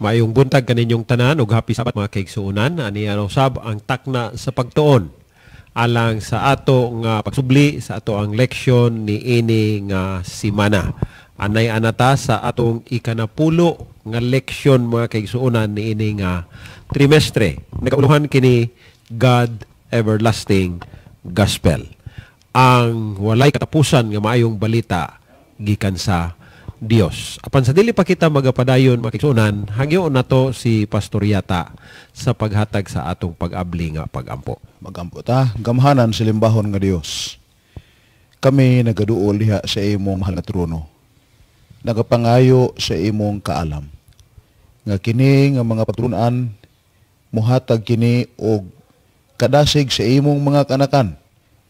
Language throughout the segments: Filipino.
Maayong buntag kaninyong tanan ug happy Sabbath mga kaigsuonan. Ani usab ang takna sa pagtuon alang sa ato nga pagsubli sa ato ang leksyon ni ini nga simana. Anay anata sa atong ikanapulo nga leksyon mga kaigsuonan ni ini nga trimestre. Nagauluhan kini God Everlasting Gospel. Ang walay katapusan nga maayong balita gikan sa Dios. Apan sa dili pa kita magapadayon makigsuonan, hangyo nato si Pastor Yata sa paghatag sa atong pag-abli nga pagampo. Magampo ta, gamhanan sa limbahon nga Dios. Kami nagaduol diha sa imong mahal na trono. Nagapangayo sa imong kaalam. Nga kini nga mga patrunan muhatag kini og kadasig sa imong mga kanakan.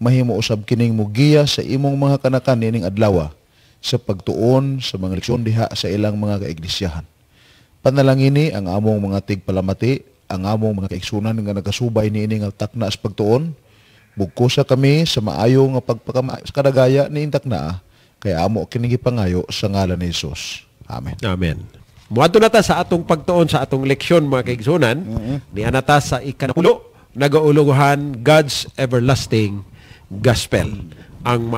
Mahimo usab kining mugiya sa imong mga kanakan nining adlaw sa pagtuon sa mga leksyon diha sa ilang mga kaiglesiyahan. Panalangini ang among mga tigpalamati, ang among mga kaigsunan nga nagasubay niini nga takna sa pagtuon. Bugkosa kami sa maayo nga pagpakadagaya ni takna kay amo kini gipangayo sa ngalan ni Hesus. Amen. Amen. Muadto na ta sa atong pagtuon sa atong leksyon mga kaigsunan. Ni anata sa ikanapulo nagauluhan God's Everlasting Gospel. Ang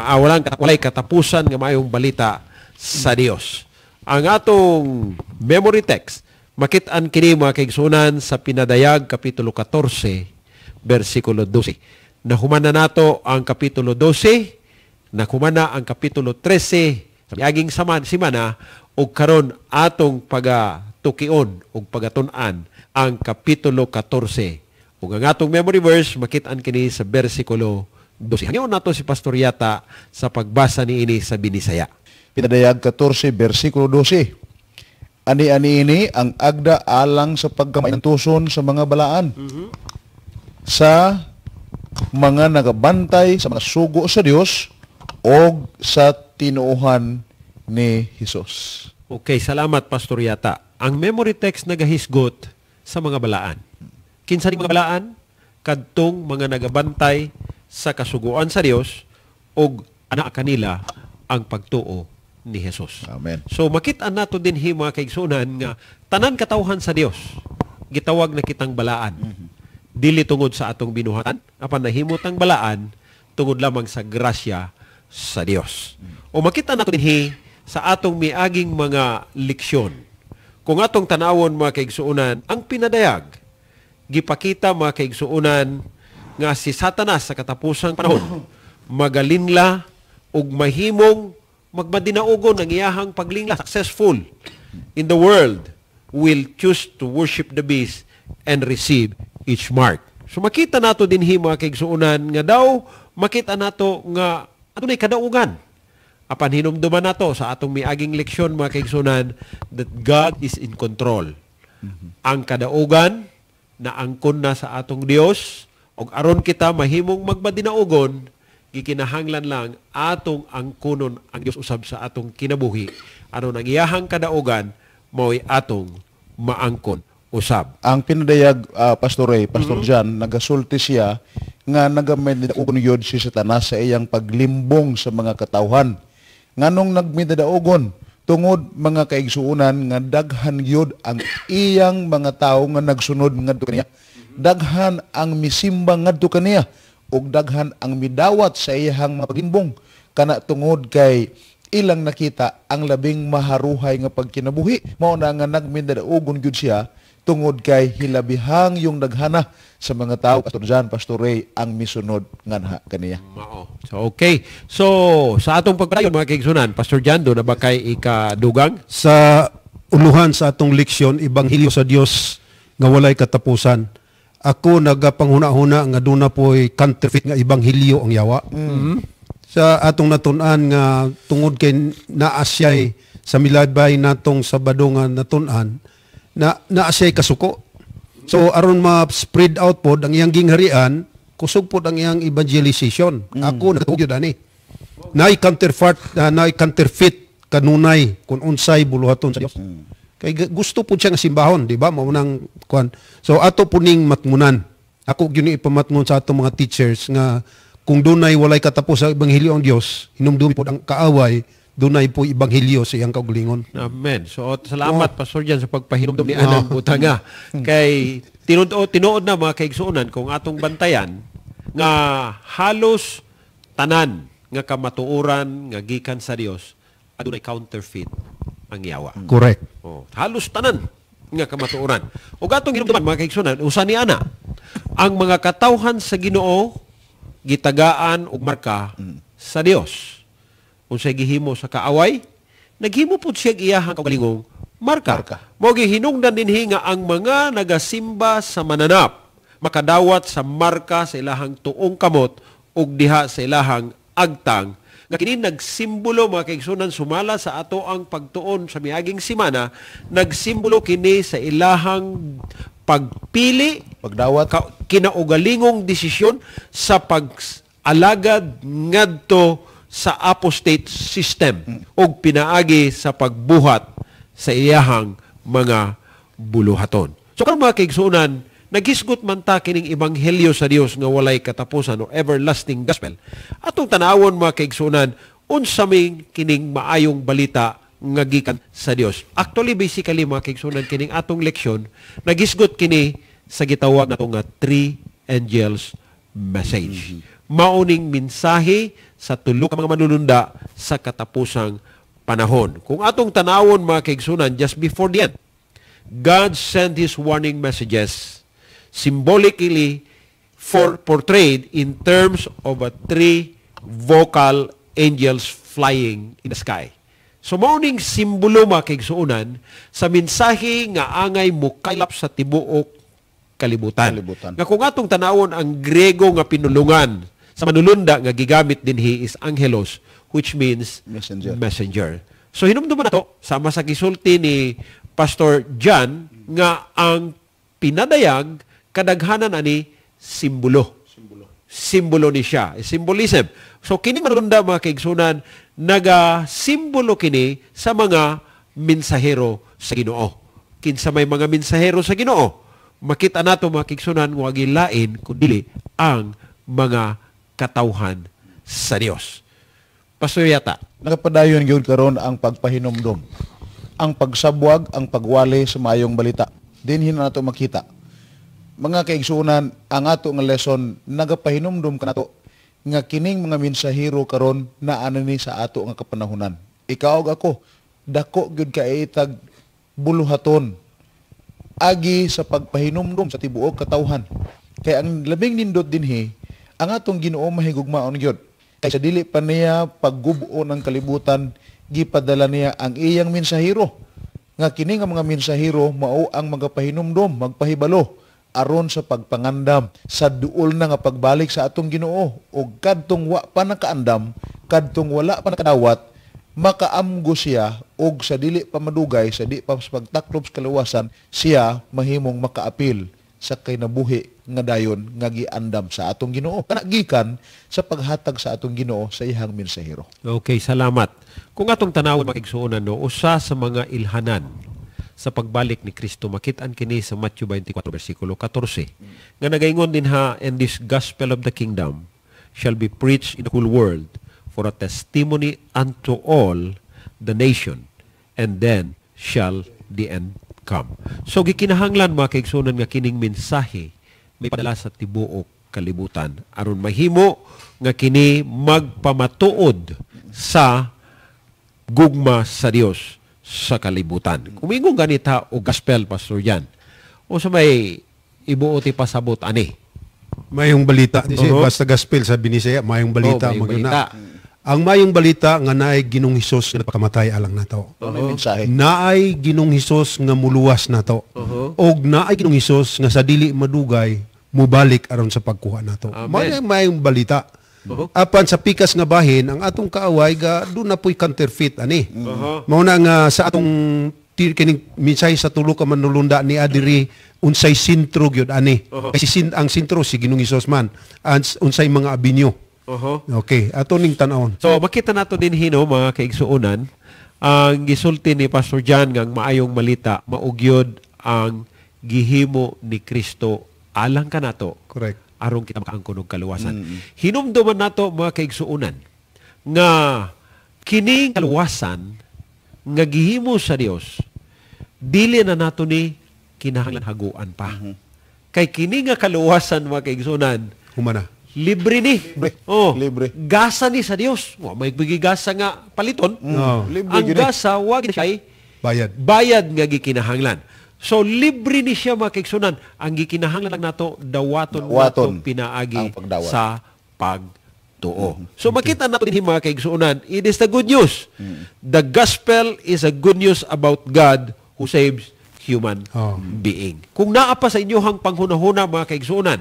walay katapusan nga mayong balita sa Dios. Ang atong memory text, makit-an kini mga kaigsunan sa Pinadayag, Kapitulo 14, versikulo 12. Nahumana nato ang Kapitulo 12, nahumana ang Kapitulo 13, sa miaging simana, o karon atong pagatukion o pagatun-an ang Kapitulo 14. Ug ang atong memory verse, makit-an kini sa versikulo 12. Hangyon nato si Pastor Yata sa pagbasa ni ini sa Binisaya. Pinadayag 14, versikulo 12. Ani-ani ini ang agda alang sa pagkamaintuson sa mga balaan. Sa mga nagabantay sa mga sugo sa Dios o sa tinuuhan ni Hesus. Okay, salamat Pastor Yata. Ang memory text nagahisgot sa mga balaan. Kinsa ni mga balaan? Kadtong mga nagabantay sa kasuguan sa Dios ug anak kanila ang pagtuo ni Hesus. Amen. So makita nato din mga kaigsunan nga tanan katawhan sa Dios gitawag na kitang balaan. Dili tungod sa atong binuhatan, apan nahimot ang balaan tungod lamang sa grasya sa Dios. O makita nato din sa atong miaging mga leksyon. Kung atong tanawon mga kaigsuonan, ang pinadayag gipakita mga kaigsuonan nga si Satanas sa katapusang panahon magalinla ug mahimong magmadinaugon ang iyahang paglingla successful in the world will choose to worship the beast and receive each mark. So makita nato din mga kaigsuonan nga daw makita nato nga adunay kadaugan. Apan hinumduman nato sa atong miaging leksyon mga kaigsuonan that God is in control. Ang kadaugan na angkon na sa atong Dios og aron kita mahimong magmadinaugon, gikinahanglan lang atong angkunon ang Dios usab sa atong kinabuhi. Aron ang iyahang kadaugan mao'y atong maangkon usab. Ang pinadayag Pastor John, nagasulti siya nga nagamedaugon yod si Satanas sa iyang paglimbong sa mga katawhan. Nganong nagmidaugon tungod mga kaigsuonan nga daghan yod ang iyang mga tawo nga nagsunod ngadto kaniya. Daghan ang misimba ngadto kaniya ug daghan ang midawat sa iyang mapagimbong kana tungod kay ilang nakita ang labing maharuhay nga pagkinabuhi. Mao na nga nagmidaugon gyud siya tungod kay hilabihang yung daghana sa mga tao Pastor John, Pastor Ray ang misunod nganha kaniya. Mao. So okay. So sa atong pagpadayon mga kaigsunan, Pastor John do na ba kay ikadugang sa uluhan sa atong leksyon Ebanghelyo sa Dios nga walay katapusan. Ako nagapanghuna-huna nga duna po'y counterfeit nga ebanghelyo ang yawa. Sa atong natun-an nga tungod kay naasyay sa milabay natong Sabado nga natun-an na naasyay kasuko. So aron ma-spread out pod ang iyang gingharian, kusog pod ang iyang evangelization. Ako nagtugyod ani. Nay counterfeit kanunay kung unsay buluhaton sa Dios. Kay gusto po siya nga simbahon, di ba? Maunang kuan. So ato puning matmunan. Ako gyud ipamatngon sa atong mga teachers nga kung dunay walay katapos sa ebanghelyo ang Dios, hinumdumi pod ang kaaway dunay po ibanghilyo sa iyang kaugalingon. Amen. So, salamat, Pastor Jan, sa pagpahinom ni Anang Butanga. Kay tinuod na mga kaigsuonan kung atong bantayan nga halos tanan nga kamatuoran nga gikan sa Dios adunay counterfeit ang yawa. Correct. Halos tanan nga kamatuoran. Ug atong hinumduman mga kaigsuonan, usa ni ana ang mga katawhan sa Ginoo gitagaan og marka sa Dios. Unsay gihimo sa kaaway, naghimo pud siya iyahang kaugalingong marka. Mao gihinungdan dinhi nga ang mga nagasimba sa mananap makadawat sa marka sa ilahang tuong kamot ug diha sa ilahang agtang nga kini nagsimbolo mga kaigsunan sumala sa ato ang pagtuon sa miaging semana, nagsimbolo kini sa ilahang pagpili, pagdawat, kinaugalingong desisyon sa pag-alagad ngadto sa apostate system o pinaagi sa pagbuhat sa iyahang mga buluhaton. So karon mga kaigsuonan, naghisgot man ta kining ebanghelyo sa Dios nga walay katapusan o everlasting gospel. Atong tanawon mga kaigsuonan, unsa may kining maayong balita nga gikan sa Dios. Actually, basically mga kaigsuonan, kining atong leksyon, naghisgot kini sa gitawag nato nga three angels message. Mauning mensahe sa tulo ka mga manununda sa katapusang panahon. Kung atong tanawon mga kaigsunan, just before the end, God sent His warning messages symbolically portrayed in terms of a three vocal angels flying in the sky. So mauning simbolo mga kaigsuunan sa mensahe nga angay mukaylap sa tibuok kalibutan. Nga kung atong tanawon ang Grego nga pinulungan sa manulunda nga gigamit dinhi is angelos, which means messenger. So hinumduman nato sama sa gisulti ni Pastor John nga ang pinadayag kadaghanan ani simbolo. Simbolo ni siya, symbolism. So kini manulunda mga kaigsunan, naga-simbolo kini sa mga mensahero sa Ginoo. Kinsa may mga mensahero sa Ginoo, makita nato mga kaigsunan wa gilain kundi ang mga katawhan sa Dios. Pastor Yata, nakapadayon gyud karon ang pagpahinomdom, ang pagsabwag, ang pagwali sa mayong balita. Dinhin nato makita. Mga kaigsuonan, ang ato nga lesson nagapahinomdom kanato nga kining mga mensahero karon naa ni sa ato nga kapanahunan. Ikaw ug ako, dako gyud kaitag buluhaton agi sa pagpahinomdom sa tibuok katawhan. Kay ang labing nindot dinhi, ang atong Ginoo mahigugmaon gyud. Kay sa dili pa niya paggubo ng kalibutan, gipadala niya ang iyang mensahero. Nga kini nga mga mensahero mao ang magapahinomdom, magpahibalo aron sa pagpangandam sa duol na nga pagbalik sa atong Ginoo ug kadtong wa pa nakaandam, kadtong wala pa nakadawat, makaamgo siya og sa dili pa madugay, sa di pa pagtaklob sa kalawasan, siya mahimong makaapil sa kinabuhi nga dayon nga giandam sa atong Ginoo. Kana gikan sa paghatag sa atong Ginoo sa iyang mensahero. Okay, salamat. Kung atong tanawon makigsuonan no, usa sa mga ilhanan sa pagbalik ni Kristo makitaan kini sa Matthew 24 bersikulo 14. Nga nagaingon din ha, and this gospel of the kingdom shall be preached in the whole world for a testimony unto all the nation, and then shall the end come. So gikinahanglan mga kaigsunan nga kining mensahe may padala sa tibuok kalibutan aron mahimo nga kini magpamatuod sa gugma sa Dios sa kalibutan. Kumingong ganita o gospel, Pastor Jan, o sa may ibuoti pasabot ani. Mayong balita. Basta gospel sa Binisaya, mayong balita. Mayong balita. Ang mayong balita nga naay Ginong Hesus nga pakamatay alang nato. Naay Ginong Hesus nga muluwas nato. Og naay Ginong Hesus nga sa dili madugay mubalik aron sa pagkuha nato. Mayong balita. Apan sa pikas nga bahin ang atong kaaway ga do na poy counterfeit ani. Mao na nga sa atong kining minsay sa tulo ka manulunda ni adiri unsay sintro gyud ani. Kasi ang sintro si Ginong Hesus man unsay mga abinyo. Okay, ato ning tan-awon. So makita nato din hino mga kaigsuonan ang gisulti ni Pastor John nga maayong malita maugyod ang gihimo ni Kristo alang kanato. Correct. Aron kita makaangkon og kaluwasan. Hinumduman nato mga kaigsuonan nga kining kaluwasan nga gihimo sa Dios dili na nato ni kinahanglan haguan pa. Kay kini nga kaluwasan mga kaigsunan, Humana. libre ni. Oh, Libre. Gasa ni sa Dios. Wa may gasa nga paliton. Libre Ang gini. gasa wa gid siya Bayad. bayad nga gikinahanglan. So libre ni siya mga kaigsunan. Ang gikinahanglan lang nato dawaton nato pinaagi ang pagdawat. sa pagtuo. So makita nato din mga kaigsunan, it is the good news. The gospel is a good news about God who saves human being. Kung naa pa sa inyohang panghunahuna mga kaigsunan,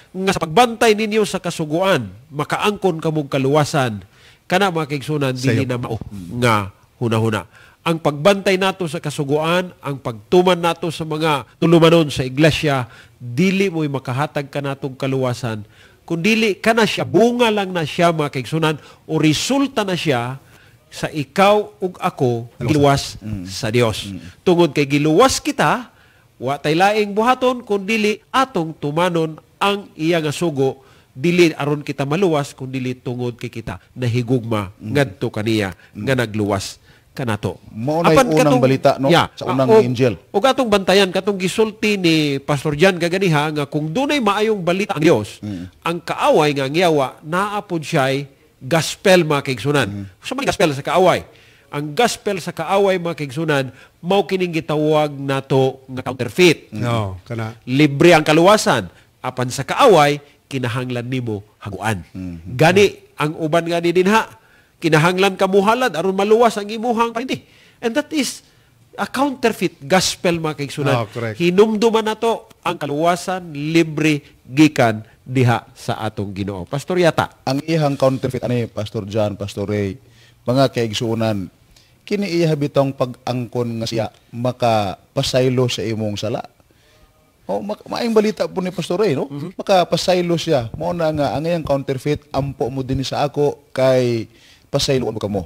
nga sa pagbantay ninyo sa kasuguan, makaangkon kamong kaluwasan, kana mga kaigsunan, dili na mao nga hunahuna. Ang pagbantay nato sa kasuguan, ang pagtuman nato sa mga tulumanon sa iglesia, dili mo'y makahatag ka natong kaluwasan, kundili kana siya, bunga lang na siya mga kaigsunan, o resulta na siya sa ikaw ug ako giluwas sa Dios. Tungod kay giluwas kita, wa tay laing buhaton kundili atong tumanon ang iya nga sugo, dili aron kita maluwas kundili tungod kay kita nahigugma ngadto kaniya nga nagluwas kanato. Mao na yung unang balita no sa unang angel. Ug atong bantayan katong gisulti ni Pastor Jan kaganiha nga kung dunay maayong balita ang Dios, ang kaaway nga ngiyawa naa pod siya'y gospel mga kaigsunan. So may gospel sa kaaway. Ang gospel sa kaaway mga kaigsunan, mao kining gitawag nato nga counterfeit. No, kana. Libre ang kaluwasan. Apan sa kaaway, kinahanglan nimo haguan. Gani ang uban gani dinha, kinahanglan ka muhalad aron maluwas ang imuhang paindi. And that is a counterfeit gospel mga kaigsunan. Correct. Hinumduman nato ang kaluwasan libre gikan diha sa atong Ginoo. Pastor Yata. Ang iyang counterfeit ani Pastor John, Pastor Ray, mga kaigsuunan, kini iya bitong pag-angkon nga siya makapasaylo sa imong sala. O maayong balita po ni Pastor Ray, no? Makapasaylo siya. Mao na nga ang iyang counterfeit ampo mo din sa ako kay pasaylo mo kamo.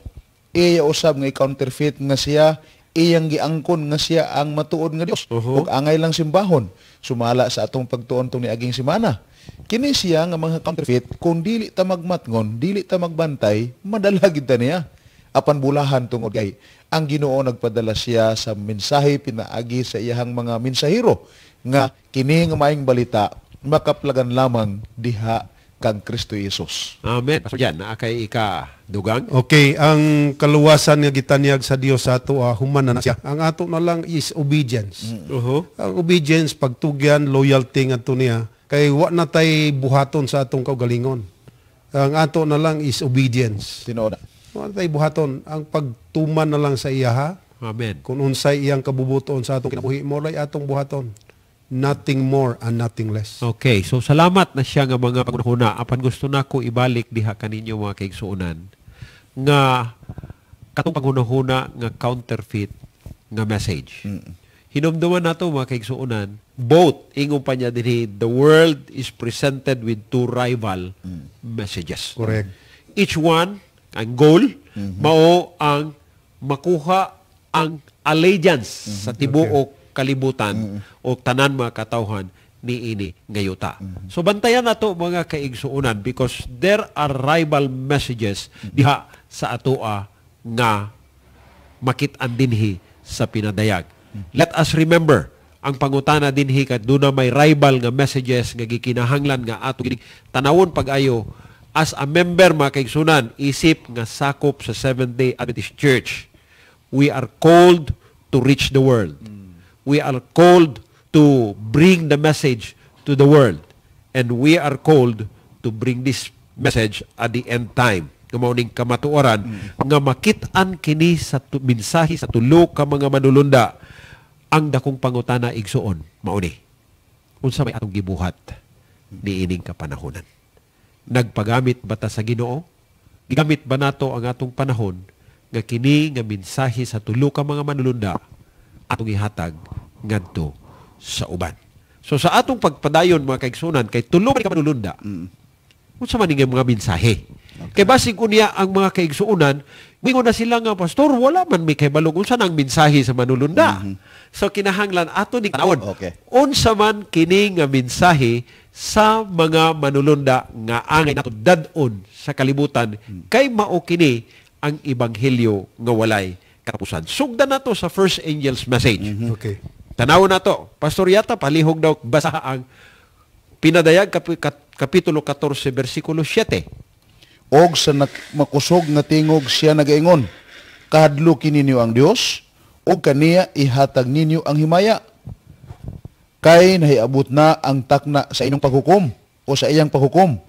Iya usab nga counterfeit nga siya iyang giangkon nga siya ang matuod nga Dios. Ug angay lang simbahon sumala sa atong pagtuon tong niaging semana. Kini siya nga mga counterfeit, kung dili ta magmatngon, dili ta magbantay, madala gid ta niya. Apan bulahan tungod kay ang Ginoo nagpadala siya sa mensahe pinaagi sa iyang mga mensahero nga kini nga maayong balita makaplagan lamang diha kang Kristo Jesus. Amen. Pastor Jan, naa kay ika-dugang. Okay, ang kaluwasan nga gitanyag sa Dios sa ato, human na siya. Ang ato na lang is obedience. Ang obedience, pagtugyan, loyalty nga to niya. Kay wa na tay buhaton sa atong kaugalingon. Ang ato na lang is obedience. Tinuod. Wa na tay buhaton. Ang pagtuman na lang sa iya ha. Amen. Kung unsay iyang kabubuton sa atong kinabuhi, mo lay atong buhaton. Nothing more and nothing less. Okay, so salamat na siya nga mga pangunahuna. Apan gusto na ko ibalik diha kaninyo mga kaigsuunan nga katong pangunahuna nga counterfeit nga message. Hinumduman nato mga kaigsuunan, both ingon pa niya dinhi, the world is presented with two rival messages. Correct. Each one, ang goal, mao ang makuha ang allegiance sa tibuok kalibutan o tanan mga katawhan ni ini ngayuta. So bantayan nato mga kaigsuunan because there are rival messages diha sa atoa nga makit-an dinhi sa pinadayag. Let us remember ang pangutana dinhi kat duna may rival nga messages nga gikinahanglan nga ato tanawon pag-ayo as a member mga kaigsunan isip nga sakop sa Seventh-day Adventist Church. We are called to reach the world. We are called to bring the message to the world. And we are called to bring this message at the end time. Kamauning kamatuoran, nga makit-an kini sa mensahe sa tulo ka mga manulunda, ang dakong pangutana igsuon, mauni. Unsa may atong gibuhat ni ining kapanahonan. Nagpagamit ba ta sa Ginoo? Gigamit ba nato ang atong panahon nga kini nga mensahe sa tulo ka mga manulunda atong ihatag ngadto sa uban. So sa atong pagpadayon mga kaigsunan kay tulo ka manulunda. Unsa man ning mga mensahe? Kay basig unya ang mga kaigsuunan, mingon na sila nga pastor, wala man may kaybalog unsa nang mensahe sa manulunda. So kinahanglan ato ni tanawon. Unsa man kini nga mensahe sa mga manulunda nga angay nato dad-on sa kalibutan kay mao kini ang ebanghelyo nga walay katapusan. Sugdan nato sa first angel's message. Okay. Tanaw na to. Pastor Yata, palihog daw basa ang pinadayag kapitulo 14, versikulo 7. Og sa makusog nga tingog siya nagaingon, kahadlukin ninyo ang Dios, og kaniya ihatag ninyo ang himaya. Kay nahiabot na ang takna sa inyong paghukom o sa iyang paghukom.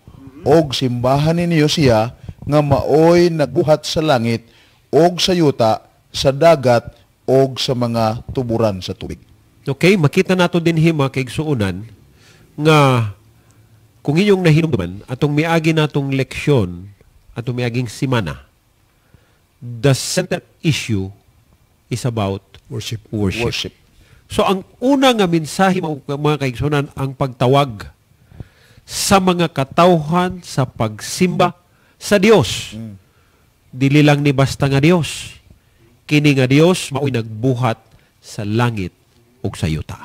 Og simbahan ninyo siya nga maoy nagbuhat sa langit og sa yuta, sa dagat og sa mga tuburan sa tubig. Okay, makita nato din mga kaigsuunan nga kung inyong nahinumduman atong miagi natong leksyon atong miaging simana, the center issue is about Worship. worship. So ang una nga mensahe mga kaigsuunan ang pagtawag sa mga katawhan sa pagsimba sa Dios. Dili lang ni basta nga Dios. Kini nga Dios mao'y nagbuhat sa langit ug sa yuta.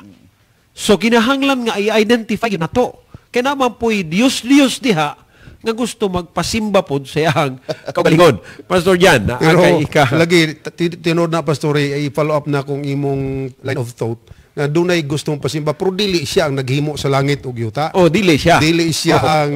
So kinahanglan nga i-identify nato. Kaya naman po'y Dios diha nga gusto magpasimba pod sa iyang kaugalingon. Pastor Jan, Pero ika. lagi, tinod na pastor, i-follow up na kung imong line of thought na dunay gustong pasimba, pero dili siya ang naghimo sa langit ug yuta. Oh, dili siya. Dili siya ang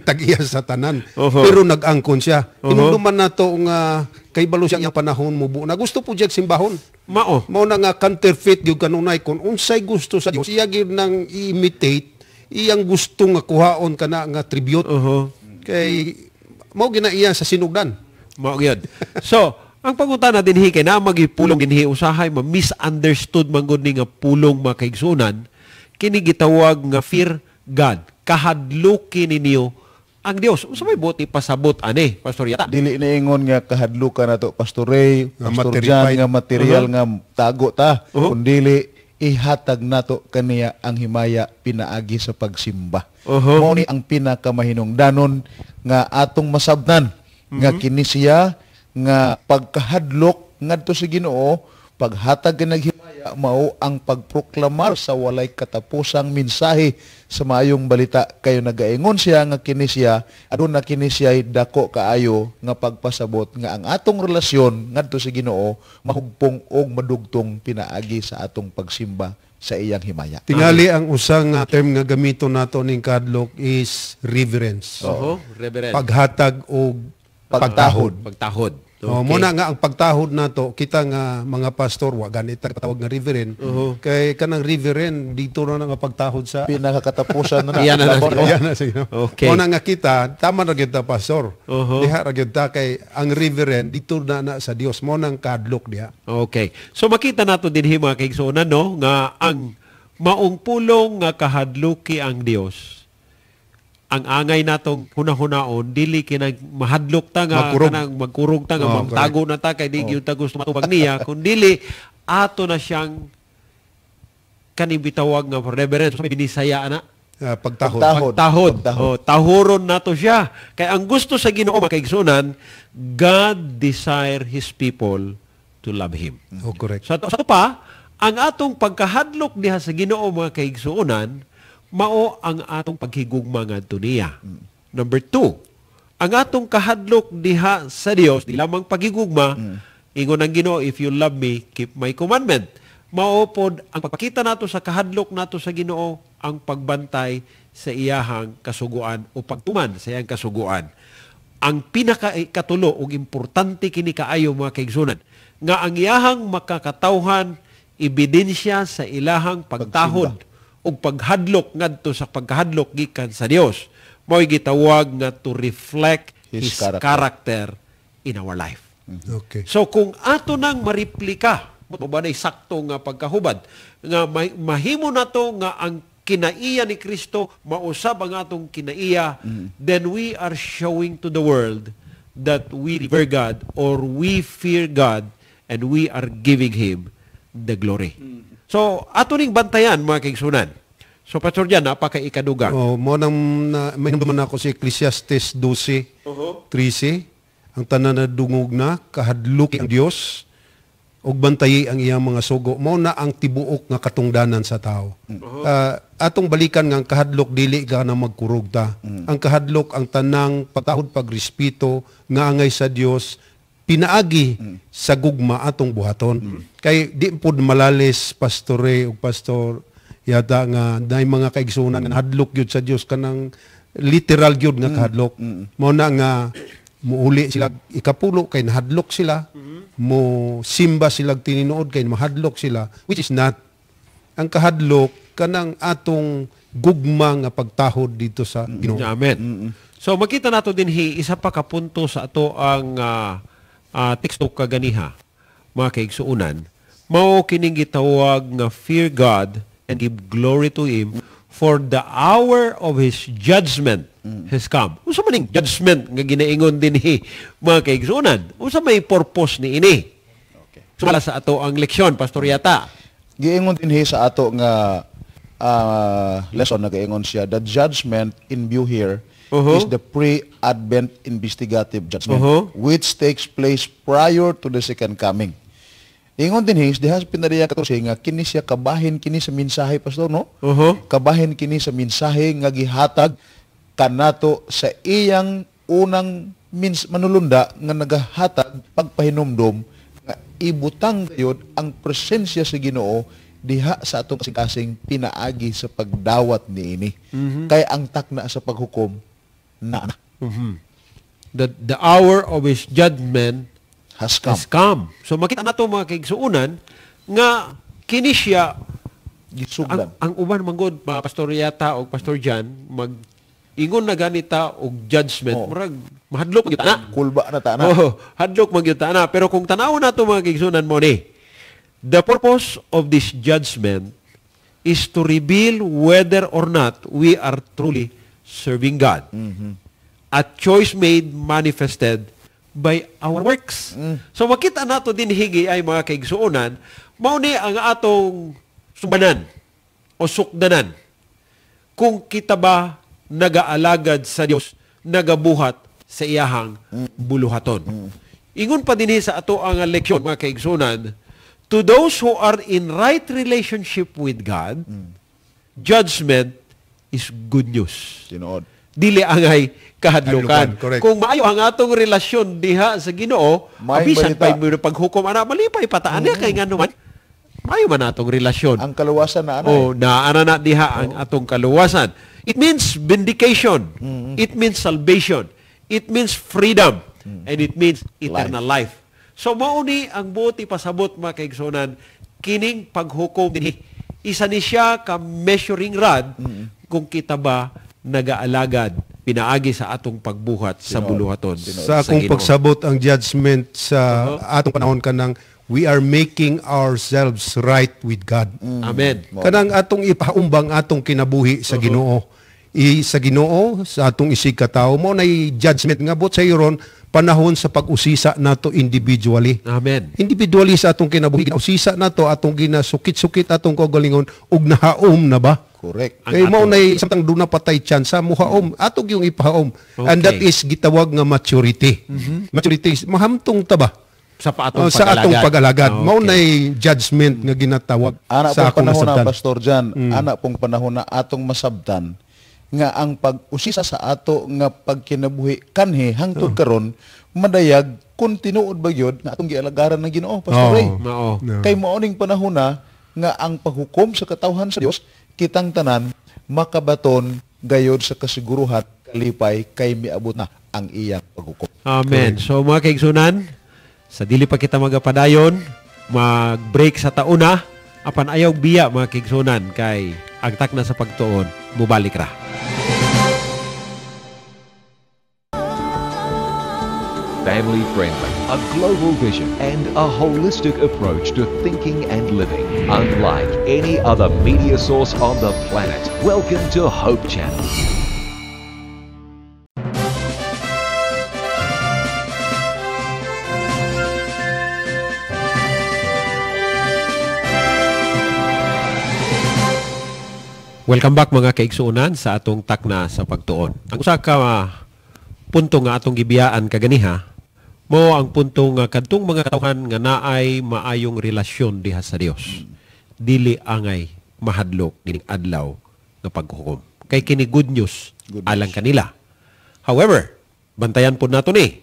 tag-iya sa tanan. Oho. Pero nag-angkon siya. Oho. Inumduman na to nga kay balo siya ang panahon mo na gusto po siya simbahon. Mao. Mao na nga counterfeit gyud kanunay kung unsay gusto sa Dios iya gyud nang i-imitate iyang gusto nga kuhaon kana nga tribute. Kay mao ginaiya sa sinugdan. Mao gyud. So, ang pangutana dinhi kay na magipulong dinhi usahay ma-misunderstood man gud ni nga pulong makaigsunan kini gitawag nga fear God. Kahadlukin ninyo ang Dios. Unsa may buti pasabot ani, Pastor Yata? Dili na ingon nga kahadlukan nato Pastor Ray, Nga Pastor material. Jan nga material nga tago ta, Uh-huh. kundi ihatag nato kaniya ang himaya pinaagi sa pagsimba. Uh-huh. Mao ni ang pinakamahinungdanon nga atong masabtan nga kini siya nga pagkahadlok ngadto sa Ginoo, paghatag nga naghimaya mao ang pagproklamar sa walay katapusang mensahe sa maayong balita. Kayo nagaingon siya nga kini siya aduna kini siya dako kaayo nga pagpasabot nga ang atong relasyon ngadto sa Ginoo mahugpong og madugtong pinaagi sa atong pagsimba sa iyang himaya. Tingali ang usang term nga gamito nato ning kadlok is reverence. Reverend. Paghatag o Pagtahod. Pagtahod. Oh, muna nga ang pagtahod nato kita nga mga pastor wa ganit patawag nga reverend. Kay kanang reverend dito na nga pagtahod sa Pinakakatapusan na Iyan na labor. Ayan na sige. Okay. Muna nga kita tama ra gyud ta pastor. Uh-huh. Diha ra gyud ta kay ang reverend dito na sa Dios mo nang kadlok diha. Okay. So makita nato dinhi mga kaigsuonan no nga ang maong pulong nga kahadluki ang Dios. Ang angay natong hunahunahon dili kinag mahadlok ta nga Magkurog. kanang magkurog ta nga Oh, magtago na ta kay di gyud ta gusto matubag niya kun dili ato na siyang kanibitawag nga reverend so may binisaya na Pagtahod. Pagtahod. tahod. Oh, tahoron nato siya. Kay ang gusto sa Ginoo makaigsunan, God desire His people to love Him. Oh, correct. Sa to pa, ang atong pagkahadlok diha sa Ginoo mga kaigsuonan, mao ang atong paghigugma ngadto niya. Number 2, ang atong kahadlok diha sa Dios, di lamang paghigugma, ingon ang Ginoo, if you love me, keep my commandment. Mao pod ang pagpakita nato sa kahadlok nato sa Ginoo, ang pagbantay sa iyahang kasuguan o pagtuman sa iyang kasuguan. Ang pinakakatulo ug importante kini kaayo mga kaigsunan, nga ang iyahang makakatawhan ebidensya sa ilahang pagtahod ug paghadlok ngadto sa pagkahadlok gikan sa Dios. Mao'y gitawag nga to reflect His character in our life. Okay. So kung ato nang mariplika, mabanay sakto nga pagkahubad, nga mahimo nato nga ang kinaiya ni Kristo mausab ang atong kinaiya, then we are showing to the world that we revere God or we fear God and we are giving Him the glory. So, ato ning bantayan, mga kaigsunan. So, Pastor Jan, napaka-ikaduga. Oh, mo nang may naman ako si Ecclesiastes 12:13. Ang tanan na dungog na kahadlok ang Dios ug bantayi ang iyang mga sugo. Mao na ang tibuok nga katungdanan sa tao. Atong balikan nga ang kahadlok dili ka na magkurog ta. Ang kahadlok ang tanang pagtahod pagrespeto nga angay sa Dios pinaagi sa gugma atong buhaton. Kay di pud malalis pastore o pastor yata nga nay mga kaigsunan nga hadlok gyud sa Dios kanang literal gyud nga kahadlok. Mao na nga muuli sila ikapulo kay nahadlok sila, mo simba sila tininuod kay mahadlok sila, which is not. Ang kahadlok kanang atong gugma nga pagtahod dito sa Ginoo. Amen. So makita nato din isa pa ka punto sa ato ang teksto kaganiha, mga kaigsuunan. Mao kining gitawag nga fear God and give glory to Him, for the hour of His judgment has come. Unsa man ning judgment nga ginaingon din mga kaigsuunan? Unsa may purpose ni ini? Okay. Sumala sa ato ang leksyon, Pastor Yata. Giingon din sa ato nga lesson na giingon siya, the judgment in view here is the pre-advent investigative judgment which takes place prior to the second coming. Ingon din diha pinariya kato siya nga kini siya kabahin kini sa mensahe, pastor, no? Kabahin kini sa mensahe nga gihatag kanato sa iyang unang manulunda nga nagahatag pagpahinumdom nga ibutang gayud ang presensya sa Ginoo diha sa atong kasing pinaagi sa pagdawat niini. Kay ang takna sa paghukom na. The hour of His judgment has come. So makita nato mga kaigsuunan nga kini siya gisugdan. Ang uban manggod mga Pastor Yata o Pastor Jan ingon na ganita og judgment, murag mahadlok gyud ana. Kulba na ta na. Hadlok man gyud ana, pero kung tan-awon nato mga kaigsuunan mo ni, the purpose of this judgment is to reveal whether or not we are truly serving God. A choice made manifested by our works. So makita nato din higi ay mga kaigsuonan, mao ni ang atong subanan o sukdanan kung kita ba nagaalagad sa Dios, nagabuhat sa iyahang buluhaton. Ingon pa din sa ato ang leksyon mga kaigsuonan, to those who are in right relationship with God, judgment is good news. Tinuod. Dili angay kahadlukan. Correct. Kung maayo ang atong relasyon diha sa Ginoo, abisan pa mo paghukom ana malipay pataan niya kay ngano man. Maayo man atong relasyon. Ang kaluwasan na ana. Naana na diha ang atong kaluwasan. It means vindication. It means salvation. It means freedom. And it means eternal life. So mauni ang buti pasabot mga kaigsunan kining paghukom dinhi. Isa ni siya ka measuring rod kung kita ba nagaalagad pinaagi sa atong pagbuhat sa buluhaton. Sa akong pagsabot ang judgment sa atong panahon kanang we are making ourselves right with God. Amen. Kanang atong ipaumbang atong kinabuhi sa Ginoo. Sa Ginoo sa atong isig katao mo nay judgment nga bot sa iron panahon sa pag-usisa nato individually. Amen. Individually sa atong kinabuhi, usisa nato atong ginasukit-sukit atong kaugalingon ug nahaom na ba? Correct. Kay mao nay samtang duna patay chance muhaom atog yung ipahaom. And that is gitawag nga maturity. Maturity is mahamtong ta ba? Sa atong sa atong pag-alagad. Mao nay judgment nga ginatawag ana sa pong akong panahon na masabtan. Pastor Jan, ana pong panahon na atong masabtan nga ang pag-usisa sa ato nga pagkinabuhi kanhi hangtod karon madayag kung tinuod ba gyud nga atong gialagaran ng Ginoo, Pastor Ray. Kay maoning panahon na nga ang paghukom sa katawhan sa Dios kitang tanan makabaton gayod sa kasiguruhan kalipay kay miabot na ang iyang paghukom. Amen. So mga kaigsunan, sa dili pa kita magapadayon, mag-break sa tauna, apan ayaw biya mga kaigsunan kay ang takna sa pagtuon, mubalik ra. Family friendly, a global vision, and a holistic approach to thinking and living. Unlike any other media source on the planet. Welcome to Hope Channel. Welcome back mga kaigsuunan sa atong takna sa pagtuon. Ang usa ka punto nga atong gibiyaan kaganiha mo ang punto nga kadtong mga katawhan nga naay maayong relasyon diha sa Dios. Dili angay mahadlok kining adlaw nga paghukom. Kay kini good news alang kanila. However, bantayan pud nato ni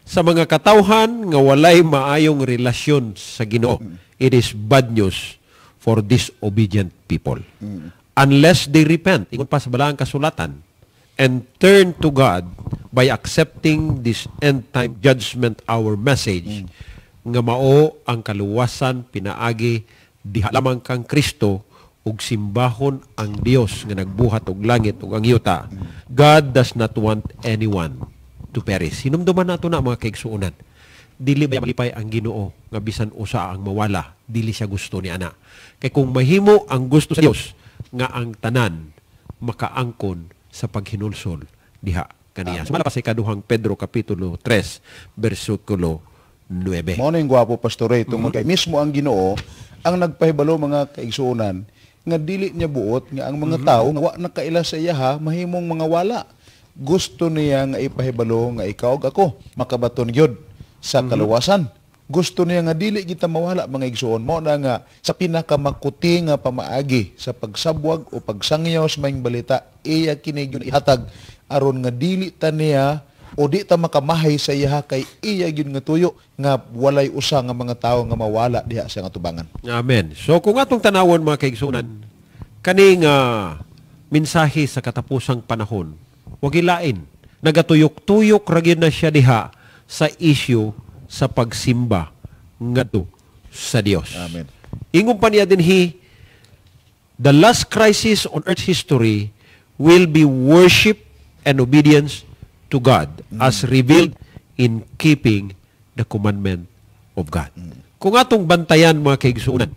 Sa mga katawhan nga walay maayong relasyon sa Ginoo, it is bad news for disobedient people. Unless they repent, ingon pa sa balaang kasulatan, and turn to God by accepting this end-time judgment hour message, nga mao ang kaluwasan pinaagi diha lamang kang Kristo ug simbahon ang Dios nga nagbuhat og langit ug ang yuta. God does not want anyone to perish. Hinumduman nato na mga kaigsuonan. Dili ba malipay ang Ginoo nga bisan usa ang mawala, dili siya gusto ni ana. Kay kung mahimo ang gusto sa Dios nga ang tanan makaangkon sa paghinulsol diha kaniya. Sumala pa sa ikaduhang Pedro kapitulo 3 bersikulo 9. Mao ning gwapo pastore tungod kay mismo ang Ginoo ang nagpahibalo mga kaigsuonan nga dili niya buot nga ang mga tao nga wa nakaila sa iya mahimong mga wala. Gusto niya nga ipahibalo nga ikaw ug ako makabaton gyud sa kaluwasan. Gusto niya nga dili kita mawala mga igsuon. Mao na nga sa pinakamakuti nga pamaagi sa pagsabwag o pagsangyaw sa maayong balita, iya kini gyud ihatag aron nga dili ta niya o di ta makamahay sa iya kay iya gyud nga tuyo nga walay usa nga mga tawo nga mawala diha sa nga tubangan. Amen. So kung atong tanawon mga kaigsuonan, kaning mensahe sa katapusang panahon, wag ilain. Nagatuyok-tuyok ra gyud na siya diha sa issue sa pagsimba ngadto sa Dios. Amen. Ingon pa niya dinhi, the last crisis on earth history will be worship and obedience to God as revealed in keeping the commandment of God. Kung atong bantayan mga kaigsuonan,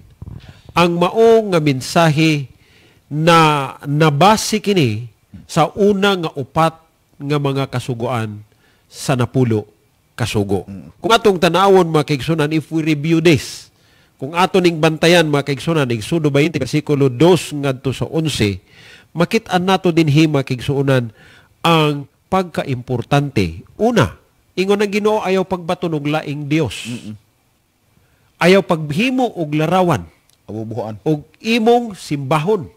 ang mao nga mensahe na nabase kini sa una nga upat nga mga kasugoan sa napulo kasugo. Kung atong tanawon mga kaigsuonan, if we review this, kung ato ning bantayan mga kaigsuonan, Exodo 20 versikulo 2 ngadto sa 11, makit-an nato dinhi mga kaigsuonan ang pagkaimportante. Una, ingon ang Ginoo ayaw pagbaton og laing Dios. Ayaw paghimo og larawan, Abubuhan. og imong simbahon.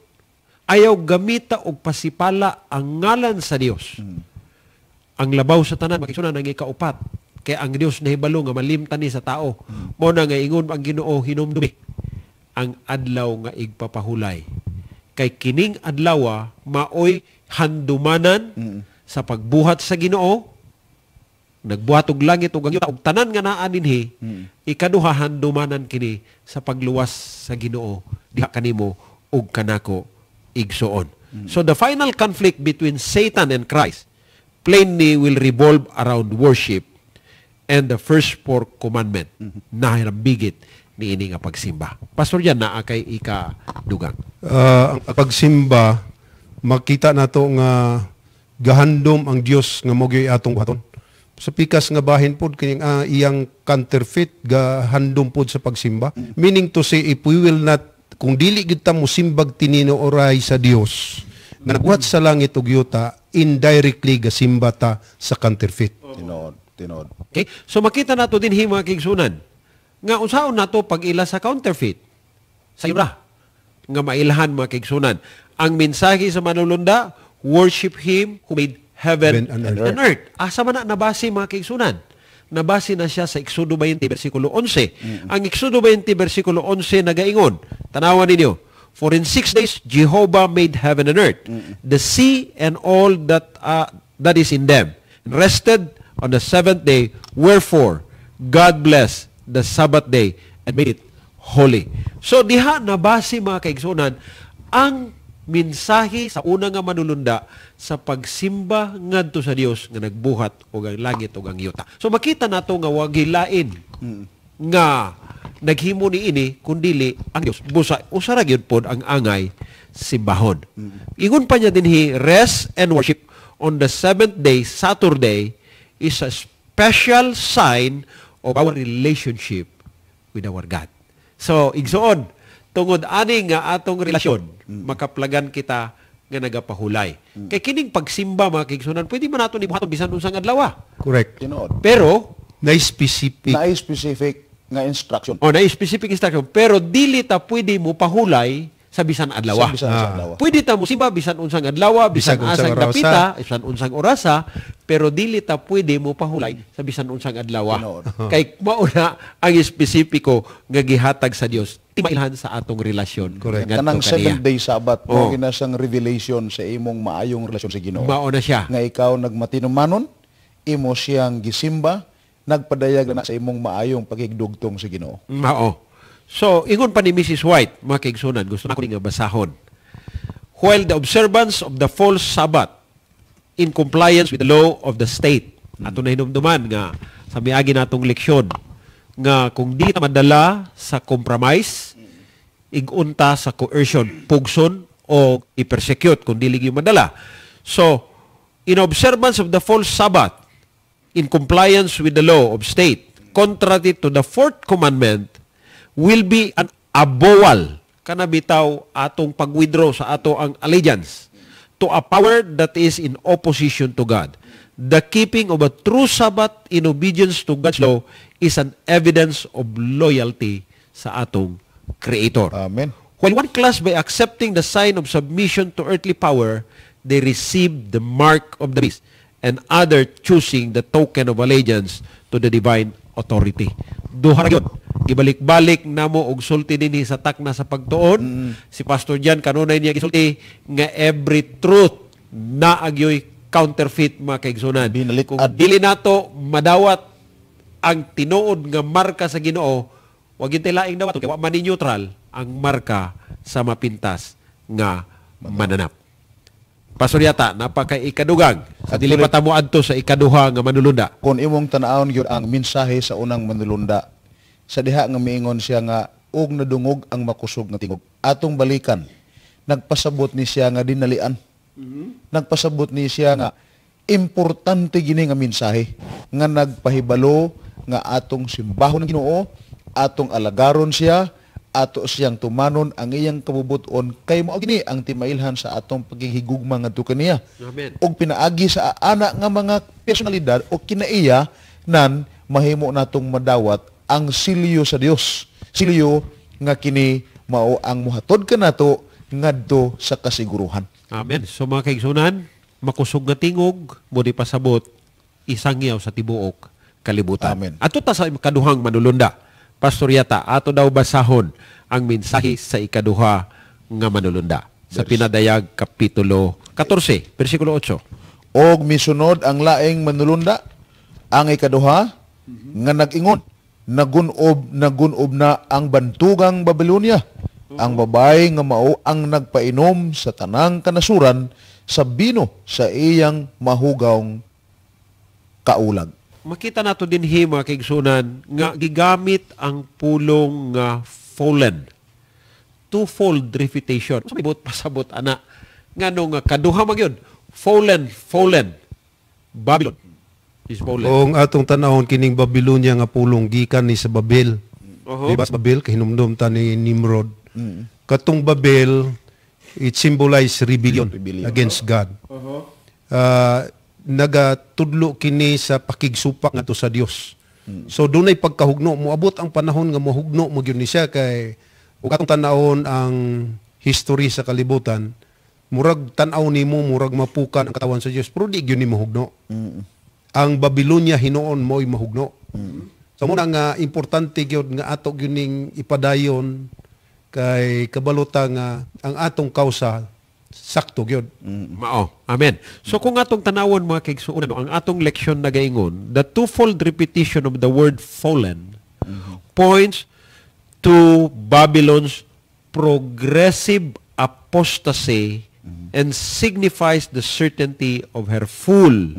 Ayaw gamita og pasipala ang ngalan sa Dios. Ang labaw sa tanan makigsuonan ang ikaupat. Kaya ang Dios nahibalo nga malimtan ni sa tao. Mo na nga ingon ang Ginoo hinumdumi ang adlaw nga igpapahulay. Kay kining adlaw maoy handumanan sa pagbuhat sa Ginoo. Nagbuhat og langit ug yuta og tanan nga naa dinhi. Ikaduha handumanan kini sa pagluwas sa Ginoo diha kanimo ug kanako igsuon. So the final conflict between Satan and Christ plainly will revolve around worship and the first four commandment na hirambigit ni ini nga pagsimba. Pastor yan naa kay ikadugang. Ang pagsimba, makita nato nga gahandom ang Dios nga mogyoy atong buhaton. Sa pikas nga bahin pod kining iyang counterfeit gahandom pod sa pagsimba. Meaning to say, if we will not, kung dili gid ta mosimbag tinino oray sa Dios nga nagbuhat sa langit ug yuta, indirectly gasimba ta sa counterfeit. Tinod. Okay? So makita nato din mga kaigsuonan nga unsaon nato pag-ila sa counterfeit. Sa ibra nga mailahan mga kaigsuonan. Ang mensahe sa manulunda, worship Him who made heaven and earth. Asa man na nabase mga kaigsuonan? Nabase na siya sa Exodo 20 versikulo 11. Ang Exodo 20 versikulo 11 nagaingon, tanawan ninyo, for in 6 days Jehovah made heaven and earth, the sea and all that is in them, and rested on the seventh day. Wherefore God blessed the Sabbath day and made it holy. So diha nabase mga kaigsuonan ang mensahe sa una nga manulunda sa pagsimba ngadto sa Dios nga nagbuhat og ang langit ug ang yuta. So makita nato nga wag hilain nga naghimo ni ini kundili ang Dios busa usara gyud pod ang angay simbahon. Ingon pa niya dinhi, rest and worship on the seventh day, Saturday, is a special sign of our relationship with our God. So igsuon tungod ani nga atong relasyon, makaplagan kita nga nagapahulay. Kay kining pagsimba mga kaigsuonan, pwede man nato ibuhaton bisan unsang adlaw. Correct. Tinod. Pero Na-specific. Na-specific nga instruction. na specific instruction, pero dili ta pwede mo pahulay sa sa bisan adlaw. Sa bisan sa adlaw. Pwede ta mo simba bisan unsang adlaw, bisan Bisag unsang asang orasa. dapita, bisan unsang orasa, pero dili ta pwede mo pahulay sa bisan unsang adlaw. Tinuod. Kay mauna ang espesipiko nga gihatag sa Dios timailhan sa atong relasyon. Correct. ngadto Kanang kaniya. 7-day Sabbath, Oh. mo ginasang revelation sa imong maayong relasyon sa Ginoo. Mao na siya. Nga ikaw nagmatinumanon, imo siyang gisimba, nagpadayag na sa imong maayong pagigdugtong sa Ginoo. Mao. So, ingon pa ni Mrs. White, mga kaigsunan, gusto na ko nga basahon. While the observance of the false Sabbath in compliance with the law of the state, ato na hinumduman nga sa miagi natong leksyon, nga kung di ta madala sa compromise, igunta sa coercion, pugson, o i-persecute kung dili gyud madala. So, in observance of the false Sabbath, in compliance with the law of state, contrary to the fourth commandment, will be an abowal kana bitaw atong pag-withdraw sa ato ang allegiance to a power that is in opposition to God. The keeping of a true Sabbath in obedience to God's law is an evidence of loyalty sa atong Creator. Amen. While one class, by accepting the sign of submission to earthly power, they receive the mark of the beast, and other choosing the token of allegiance to the divine authority. Duha ra gyud. Gibalik-balik namo og sulti dinhi sa Takna sa Pagtuon. Si Pastor Jan kanunay niya gisulti nga every truth na agyoy counterfeit, mga kaigsunan. Binalit Kung ad- dili nato madawat ang tinuod nga marka sa Ginoo, wag gyud laing dawat kay wa man ni neutral ang marka sa mapintas nga mananap. Pastor yata, napaka-ikadugang. Sa dili pa ta mo adto sa ikaduha nga manulunda. Kung imong tan-awon gyud ang mensahe sa unang manulunda, sa diha nga miingon siya nga og nadungog ang makusog nga tingog. Atong balikan, nagpasabot ni siya nga dinalian. Nagpasabot ni siya nga importante gini nga mensahe nga nagpahibalo nga atong simbahon ng Ginoo, atong alagaron siya, ato siyang tumanon ang iyang kabubuton kay mao gini ang timailhan sa atong paghigugma ngadto kaniya. Amen. Og pinaagi sa ana nga mga personalidad o kinaiya nan mahimo natong madawat ang silyo sa Dios. Silyo nga kini mao ang muhatod kanato ngadto sa kasiguruhan. Amen. So mga kaigsunan, makusog nga tingog, mo di pasabot, isangyaw sa tibuok kalibutan. Amen. Ato ta sa ikaduhang manulunda. Pastor yata, ato daw basahon ang mensahe sa ikaduha nga manulunda. Sa Pinadayag, Kapitulo 14, versikulo 8. Og misunod ang laing manulunda ang ikaduha nga nag-ingon, nagunob na ang bantugang Babylonia, ang babae nga mao ang nagpainom sa tanang kanasuran sa bino sa iyang mahugawng kaulag. Makita nato din mga kaigsunan nga gigamit ang pulong nga fallen. Twofold refutation. So, ibot pasabot ana. Ngano nga kaduha magyud. Fallen. Babylon is fallen. Kung atong tanahon kining Babylonia nga pulong gikan ni sa Babel. Diba sa Babel kahinumdum ta ni Nimrod. Katong Babel, it symbolize rebellion, against God. Nagatudlo kini sa pakigsupak ngadto sa Dios. So dunay pagkahugno, moabot ang panahon nga mahugno mo gyud ni siya kay ug atong tan-awon ang history sa kalibutan, murag tan-aw nimo murag mapukan ang katawan sa Dios, pero di gyud ni mahugno. Ang Babylonia hinuon mo'y mahugno. So mo nga importante gyud nga ato gyud ning ipadayon kay kabalota nga ang atong kausa sakto gyud. Mao. Amen. So kung atong tanawon mga kaigsuonan, ang atong leksyon nagaingon, the twofold repetition of the word fallen points to Babylon's progressive apostasy and signifies the certainty of her full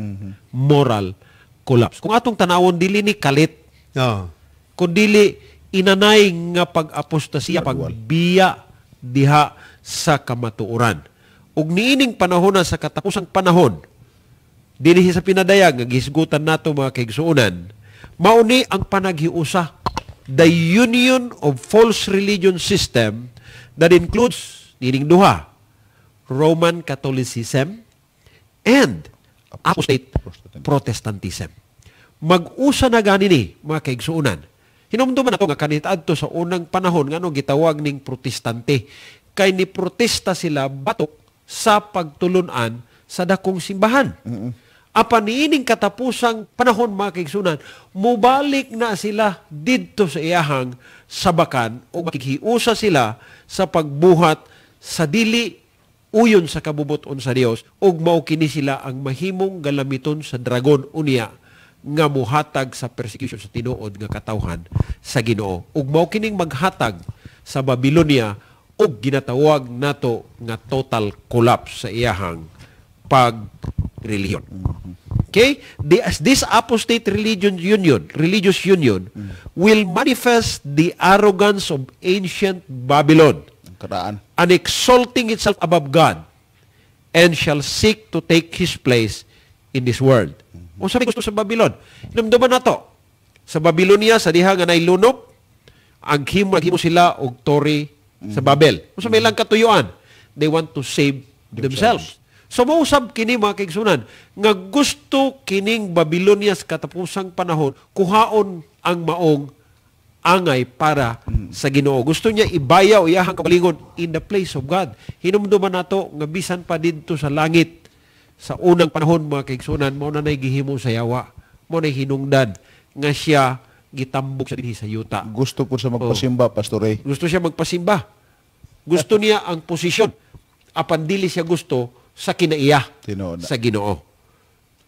moral collapse. Kung atong tanawon, dili ni kalit, kung dili inanay nga pag-apostasya, pagbiya diha sa kamatuoran. Ug niining panahon na sa katapusang panahon, dinhi sa Pinadayag nga gisgutan nato mga kaigsuonan, mauni ang panaghiusa, the union of false religion system that includes nining duha, Roman Catholicism and apostate Protestantism. Mag-usa na gani ni mga kaigsuonan. Hinumduman nato nga kanit adto sa unang panahon ngano gitawag ning protestante kay ni protesta sila batok sa pagtulunan sa dakong simbahan. Apan niining katapusang panahon mga kaigsunan, mubalik na sila didto sa iyahang sabakan o makikiusa sila sa pagbuhat sa dili uyon sa kabubuton sa Dios ug mao kini sila ang mahimong galamiton sa dragon unya nga muhatag sa persecution sa tinuod nga katawhan sa Ginoo. Ug mao kining maghatag sa Babylonia ug ginatawag nato nga total collapse sa iyahang pagrelihiyon. Okay? This apostate religious union will manifest the arrogance of ancient Babylon and exalting itself above God and shall seek to take His place in this world. O sabi gusto sa Babylon? Hinumduman na to. Sa Babylonia, sa diha nga nailunok, ang himo sila og tori sa Babel. O sabi lang katuyuan, they want to save themselves. So mausab kini mga kaigsunan nga gusto kining Babylonia sa katapusang panahon kuhaon ang maong angay para sa Ginoo. Gusto niya ibayaw iyahang kabalingon in the place of God. Hinumduman nato nga bisan pa didto sa langit sa unang panahon mga kaigsunan mao na nay gihimo sa yawa. Mao nay hinungdan nga siya gitambok sa dinhi sa yuta. Gusto po sa magpasimba, Pastor Ray. Gusto siya magpasimba. Gusto niya ang posisyon. Apan dili siya gusto sa kinaiya sa Ginoo.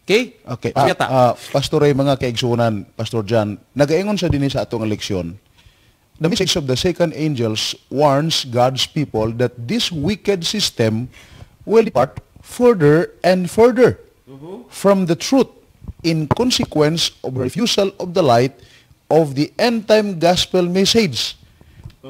Okay? Okay. Pastor Ray, mga kaigsunan, Pastor John, nagaingon sa dinhi sa atong leksyon, the message of the second angels warns God's people that this wicked system will depart further and further from the truth in consequence of refusal of the light of the end-time gospel message.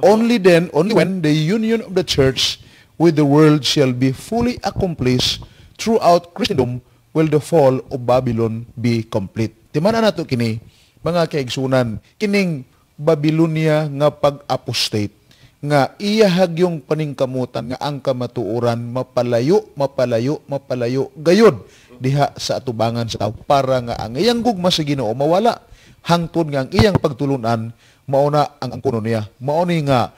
Only when the union of the church with the world shall be fully accomplished throughout Christendom will the fall of Babylon be complete. Timana nato kini, mga kaigsunan, kining Babylonia nga pag-apostate, nga iyahag yung paningkamutan, nga ang kamatuoran, mapalayo, gayod, diha sa atubangan sa tao, para nga ang iyang gugma sa Ginoo mawala, hangtod nga ang iyang pagtulunan, mauna ang angkuno niya. Mauni nga,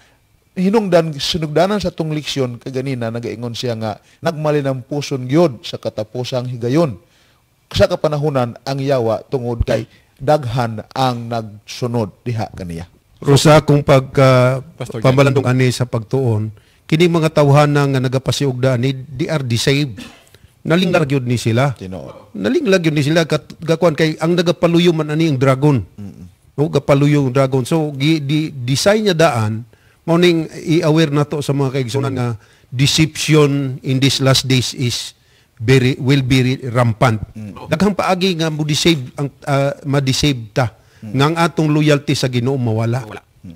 sinugdanan sa tong leksyon kaganina nagaingon siya nga nagmalinang puson gyud sa katapusang higayon sa kapanahunan ang yawa tungod kay daghan ang nagsunod diha kaniya. Rosa kung pamalandong ani sa pagtuon kini mga tawhana nga nagapasiugda ni they are deceived. Nalinglag yun ni sila. Nalinglag yun ni sila gakuan kay ang nagapaluyo man ani ang dragon. O gapaluyo ang dragon. So design niya daan morning i-aware na to sa mga kaigsunan nga deception in these last days will be rampant. Daghang paagi nga mo-deceive ang ma-deceive ta nga ang atong loyalty sa Ginoo mawala.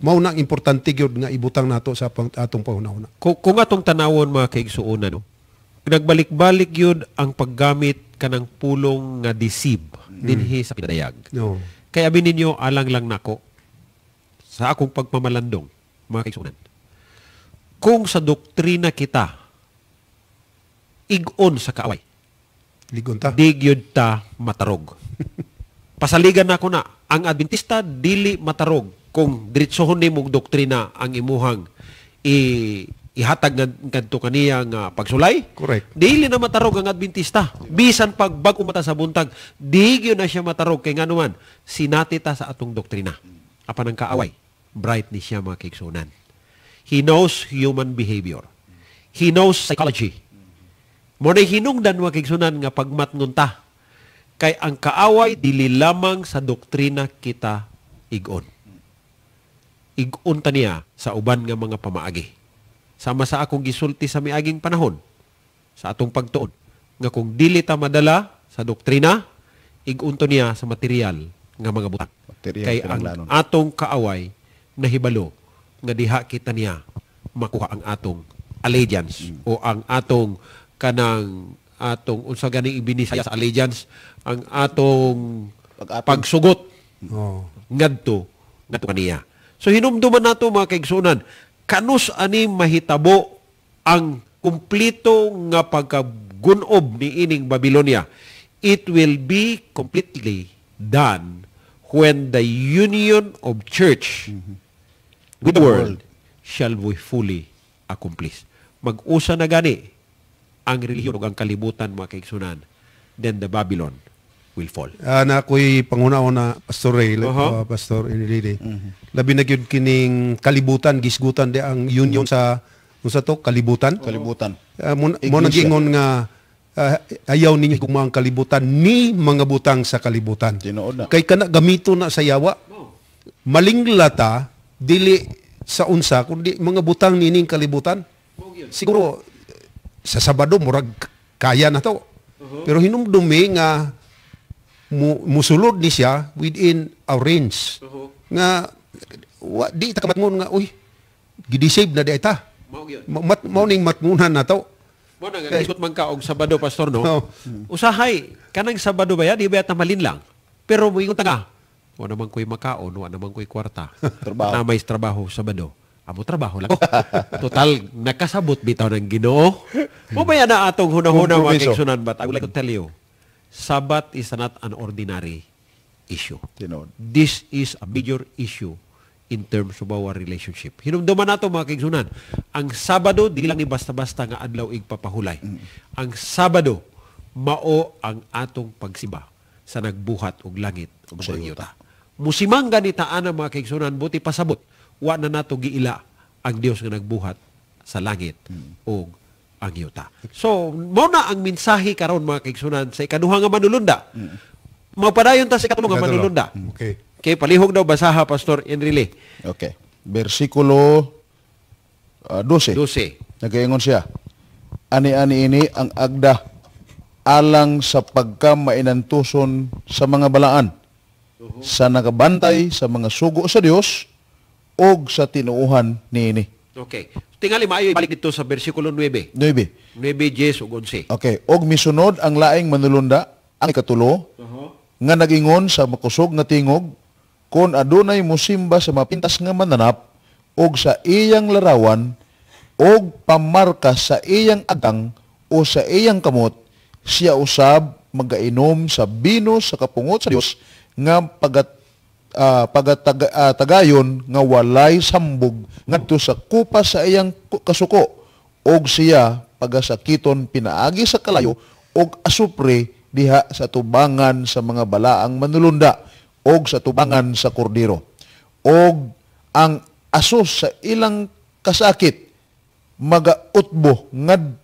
Mao na importante gyud nga ibutang nato sa atong pangunahuna. Kung atong tanawon mga kaigsuonan, no, nagbalik-balik yun ang paggamit kanang pulong nga deceive dinhi sa pinadayag. No. Kaya abin ninyo alang lang nako sa akong pagmamalandong mga kaigsunan. Kung sa doktrina kita igon sa kaaway, ligon ta. di gyud ta matarog. Pasaligan nako na ang Adventista dili matarog kung diretsohon nimong doktrina ang imuhang ihatag ngadto kaniya nga pagsulay. Correct. Dili na matarog ang Adventista. Bisan pag bag-o mata sa buntag, di gyud na siya matarog kay nganuman sinati ta sa atong doktrina. Apan ang kaaway bright ni siya mga kaigsunan. He knows human behavior. He knows psychology. Muna hinungdan mga kaigsunan nga pagmatngon ta. Kay ang kaaway dili lamang sa doktrina kita igon. Igon ta niya sa uban nga mga pamaagi. Sama sa akong gisulti sa miaging panahon sa atong pagtuon nga kung dili ta madala sa doktrina, igon to niya sa material nga mga butang. Kay ang atong kaaway nahibalo nga diha kita niya makuha ang atong allegiance o ang atong kanang atong unsa ganing ibinisaya sa allegiance ang atong pagsugot ngadto kaniya. So hinumduman nato mga kaigsunan kanus ani mahitabo ang kumplito nga pagkagunob ni ining Babylonia. It will be completely done when the union of church with the world shall be fully accomplished. mag-usa na gani ang relihiyon ug ang kalibutan mga kaigsunan, then the Babylon will fall. Na ako'y pangunahon na Pastor Ray, Pastor Enrile. Labi na gyud kining kalibutan, gisgutan di ang union sa to kalibutan. Kalibutan. Mo nagingon nga ayaw ninyo gugma ang kalibutan ni mga butang sa kalibutan. Tinuod na. Kay kana gamito na sa yawa. Malinglata dili sa unsa kundi mga butang nining kalibutan. Siguro sa Sabado murag kaya na to. Pero hinumdumi nga musulod ni siya within our range. Nga di ta kamatngon nga uy gidisave na di ta. Mao ning matngunan na to. Mo na nga isot man ka og Sabado, Pastor, no? Usahay kanang Sabado ba ya di ba ta malinlang. Pero moingon ta nga, wa naman ko'y makaon, wa naman ko'y kwarta. Na may trabaho Sabado. Amo trabaho lang. Total nakasabot bitaw ng Ginoo. Mo ba yan na atong hunahuna mga kaigsunan, but I would like to tell you, Sabbath is not an ordinary issue. Tinuod. This is a major issue in terms of our relationship. Hinumduman nato mga kaigsunan, ang Sabado di lang ni basta-basta nga adlaw igpapahulay. Ang Sabado mao ang atong pagsimba sa nagbuhat og langit ug sa yuta. Musimang ganita ana mga kaigsunan, buti pasabot wa na nato giila ang Dios nga nagbuhat sa langit ug ang yuta. So mao na ang mensahe karon mga kaigsunan sa ikaduha nga manulunda. Mapadayon ta sa ikatulo nga manulunda. Okay. Kay palihog daw basaha, Pastor Enrile. Okay. Versikulo 12. 12. Nagaingon siya, ani-ani ini ang agda alang sa pagkamainantuson sa mga balaan, sa nakabantay sa mga sugo sa Dios, o sa tinuuhan niini. Okay. Tingali maayo ibalik dito sa versikulo 9. 9. 10 ug 11. Okay. Og misunod ang laing manulunda, ang ikatulo, nga nagingon sa makusog nga tingog, kung adunay musimba sa mapintas nga mananap, og sa iyang larawan, og pamarka sa iyang agang, o sa iyang kamot, siya usab magainom sa bino sa kapungot sa Dios, nga pagatagayon nga walay sambog ngadto sa kupa sa iyang kasuko, og siya pagasakiton pinaagi sa kalayo, og asupre diha sa tubangan sa mga balaang manulunda, og sa tubangan sa kordero. Og ang asos sa ilang kasakit magautbo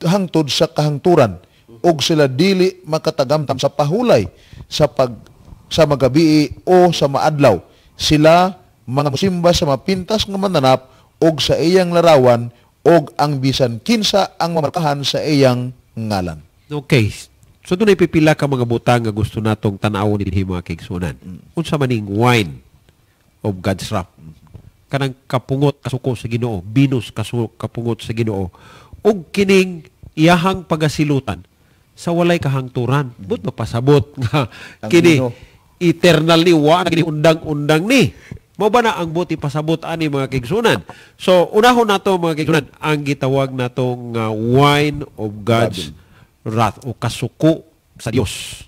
hangtod sa kahangturan, og sila dili makatagamtam sa pahulay sa magabii o sa maadlaw. Sila mga musimba sa mapintas nga mananap, og sa iyang larawan, og ang bisan kinsa ang mamarkahan sa iyang ngalan. Okay. So doon ay pipila ka mga butang nga gusto natong tanawon dinhi mga kaigsunan. Unsa maning wine of God's wrath. Kanang kapungot kasuko sa Ginoo, binus kapungot sa Ginoo. Og kining iyahang pagasilutan sa walay kahangturan. But mapasabot nga kini eternally wa kini undang-undang ni. Mao ba na ang buti pasabot ani mga kaigsunan. So unahon nato mga kaigsunan ang gitawag natong wine of God's wrath o kasuko sa Dios.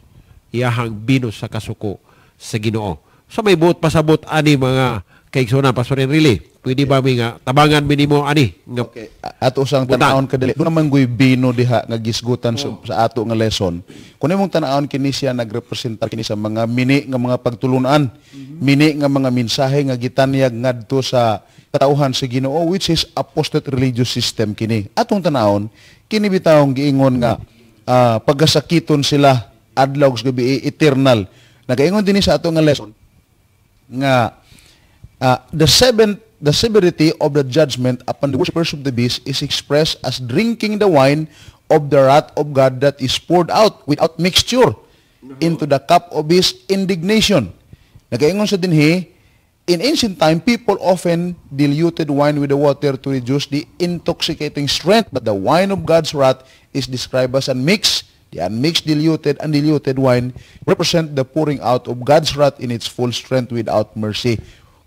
Iyahang binus sa kasuko sa Ginoo. So may buot pasabot ani mga kaigsunan, Pastor Enrile. Pwede ba mi nga tabangan minimo ani? Okay. Ato sang tanawon kadali. Doon naman goy bino diha nga gisgutan sa ato nga lesson. Kung imong tanawon kini siya nagrepresentar kini sa mga mini nga mga pagtulunan, mini nga mga mensahe nga gitanyag ngadto sa katauhan sa Ginoo, which is apostate religious system kini. Atong tanawon kini bitawong giingon nga pagasakiton sila adlaw sa gabi eternal. Nagaingon din sa ato nga lesson nga the severity of the judgment upon the worshippers of the beast is expressed as drinking the wine of the wrath of God that is poured out without mixture into the cup of his indignation. Nagaingon sa dinhi, in ancient time, people often diluted wine with the water to reduce the intoxicating strength, but the wine of God's wrath is described as unmixed. The unmixed, diluted, and diluted wine represent the pouring out of God's wrath in its full strength without mercy.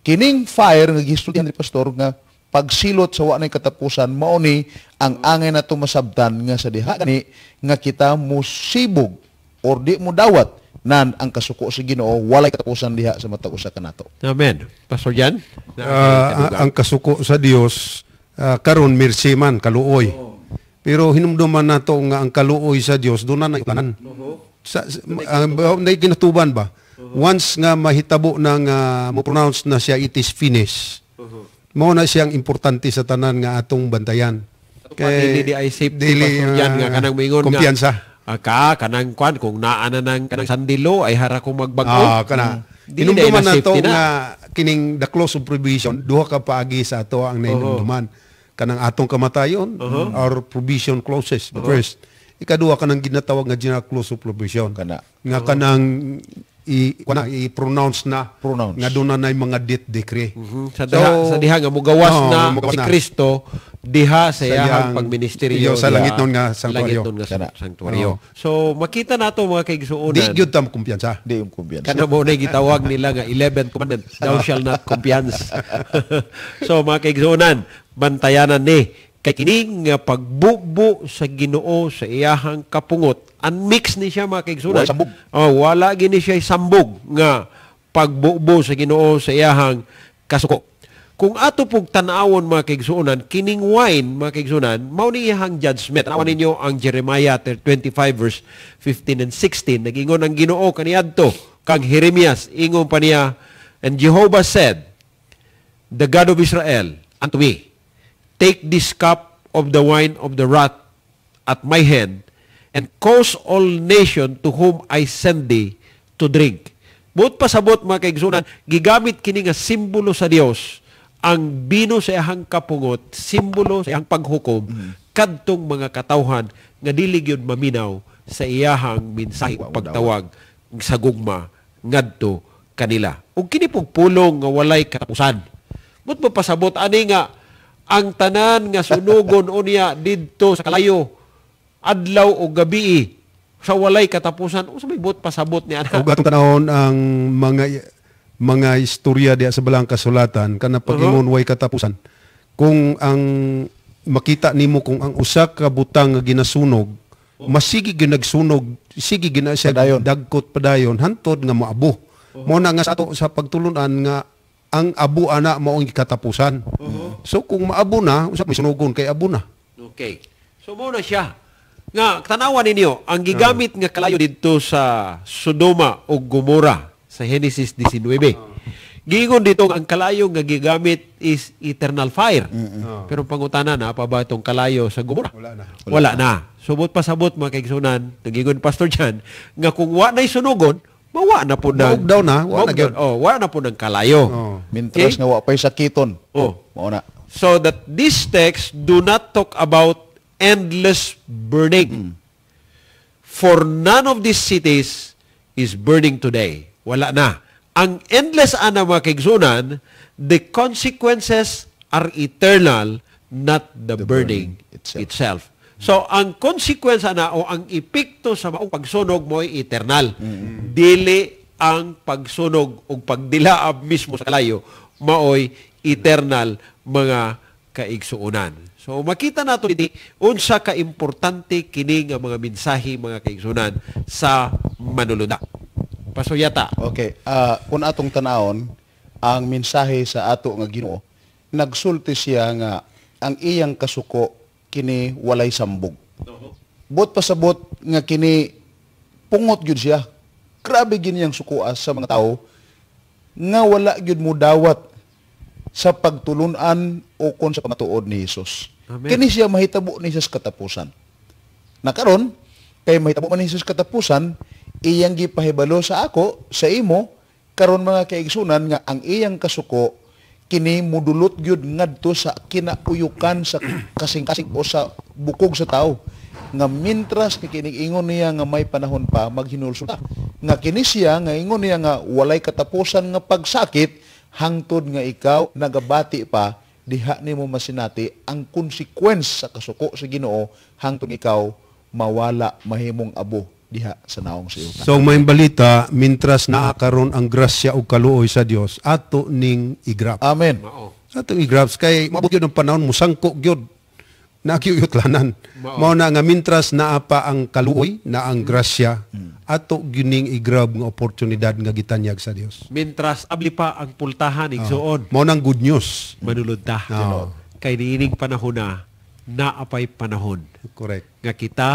Kining fire nga gisultihan ni Pastor nga pagsilot sa wa nay katapusan, mao ni ang angay nato masabtan nga sa diha gani nga kita musibog or di mo dawat nan ang kasuko sa Ginoo walay katapusan diha sa matag usa kanato. Amen. Pastor Jan? Ang kasuko sa Dios karon mercy man kaluoy. Pero hinumduman nato nga ang kaluoy sa Dios doon na tanan. Sa ginatuban ba? Once nga mahitabo na nga mo-pronounce na siya it is finished. Mao na siyang importante sa tanan nga atong bantayan. Kay di ay safety yan nga kanang mingon kumpiyansa. Nga kanang kwan kung naa na ng kanang sandilo ay hara kong magbago. Kana. Dili Hinumduman na nato safety na. nga kining the close of provision duha ka paagi sa ato ang nahinumduman. Kanang atong kamatayon or provision clauses. The first. Ikaduha kanang ginatawag nga general clause of provision. Kana. Nga kanang i-pronounce na nga doon na mga death decree. Sa diha nga mugawas na mugawas si na. Kristo diha sa iyang iyang pagministeryo sa langit nun nga sanktuaryo. Sanktuaryo. So makita nato mga kaigsuonan. Di gyud tam kumpiyansa. Di yung kumbiyansa. Kana mo na gitawag nila nga 11th commandment, thou shall not compiance. So mga kaigsuonan, bantayanan ni kay kini nga pagbubo sa Ginoo sa iyahang kapungot. Unmix ni siya mga kaigsuonan. Wala sambog. Wala gini siya sambog nga pagbubo sa Ginoo sa iyahang kasuko. Kung ato pug tan-awon mga kaigsuonan, kining wine mga kaigsuonan, mao ni iyang judgment. Tanawan ninyo ang Jeremiah 25 verse 15 and 16. Nagingon ang Ginoo kaniadto kang Jeremias, ingon pa niya, and Jehovah said, the God of Israel, unto me, take this cup of the wine of the wrath at my hand, and cause all nation to whom I send thee to drink. Buot pasabot mga kaigsuonan, gigamit kini nga simbolo sa Dios ang bino sa iyang kapungot, simbolo sa iyang paghukom, kadtong mga katawhan nga dili gyud maminaw sa iyahang mensahe pagtawag sa gugma ngadto kanila. Ug kini pug pulong nga walay katapusan. But mapasabot ani nga ang tanan nga sunugon unya didto sa kalayo adlaw o gabi sa walay katapusan. Usa may buot pasabot ni ana. Ug atong tanahon ang mga istorya diya sa balang kasulatan kana pag-ingon way katapusan. Kung ang makita nimo kung ang usa ka butang nga ginasunog, masigi ginagsunog, sige gina siya dagkot padayon hantod nga moabo. Mo na nga sa ato sa pagtulunan nga ang abo ana mao ang katapusan. So kung maabo na, usa may sunugon kay abo na. Okay. So mo na siya. Nga tanawan ninyo ang gigamit nga kalayo didto sa Sodoma ug Gomora sa Genesis 19. Giingon dito ang kalayo nga gigamit is eternal fire. Pero pangutana na pa ba itong kalayo sa Gomora? Wala na. Subot pasabot mga kaigsunan, nagingon Pastor Jan, nga kung wa na'y sunugon, mawa na po na. Daw na, wa na po ng kalayo. Mintras nga wa pay sakiton. Mao na. So that this text do not talk about endless burning. For none of these cities is burning today. Wala na. Ang endless ana mga kaigsunan, the consequences are eternal, not the burning itself. So, ang consequence na o ang epekto sa maong pagsunog mo ay eternal. Dili ang pagsunog o pagdilaab mismo sa kalayo, maoy eternal mga kaigsuunan. So, makita nato dito, unsa ka-importante kini nga mga mensahe mga kaigsuunan sa manulunda. Pasuyata. Okay. Kung atong tanawon, ang mensahe sa ato nga Ginoo, nagsulti siya nga ang iyang kasuko kini walay sambog. Bot pasabot nga kini pungot gyud siya. Grabe gini ang sukuas sa mga tao nga wala gyud mo dawat sa pagtulunan o kon sa pamatuod ni Hesus. Kini siya mahitabo ni Jesus katapusan. Nakaron kay mahitabo man ni Jesus katapusan, iyang gipahibalo sa ako, sa imo, karon mga kaigsunan nga ang iyang kasuko kini mudulot gyud ngadto sa kinauyukan sa kasing-kasing o sa bukog sa tao nga mintras kining ingon niya nga may panahon pa maghinulsol ta nga kini siya nga ingon niya nga walay katapusan nga pagsakit hangtod nga ikaw nagabati pa diha nimo masinati ang consequence sa kasuko sa Ginoo hangtod ikaw mawala mahimong abo diha sa naong siyutan. So may balita, mintras naakaron ang grasya o kaluoy sa Dios, ato ning igrap. Amen. Ato igraps kay mabot gyud ang panahon musangko gyud na kiyutlanan. Mao na nga mintras naa pa ang kaluoy na ang grasya, ato gining igrab nga oportunidad nga gitanyag sa Dios. Mintras abli pa ang pultahan igsuon. Mao nang good news. Manulod ta. Kay niining panahon na naapay panahon Correct. nga kita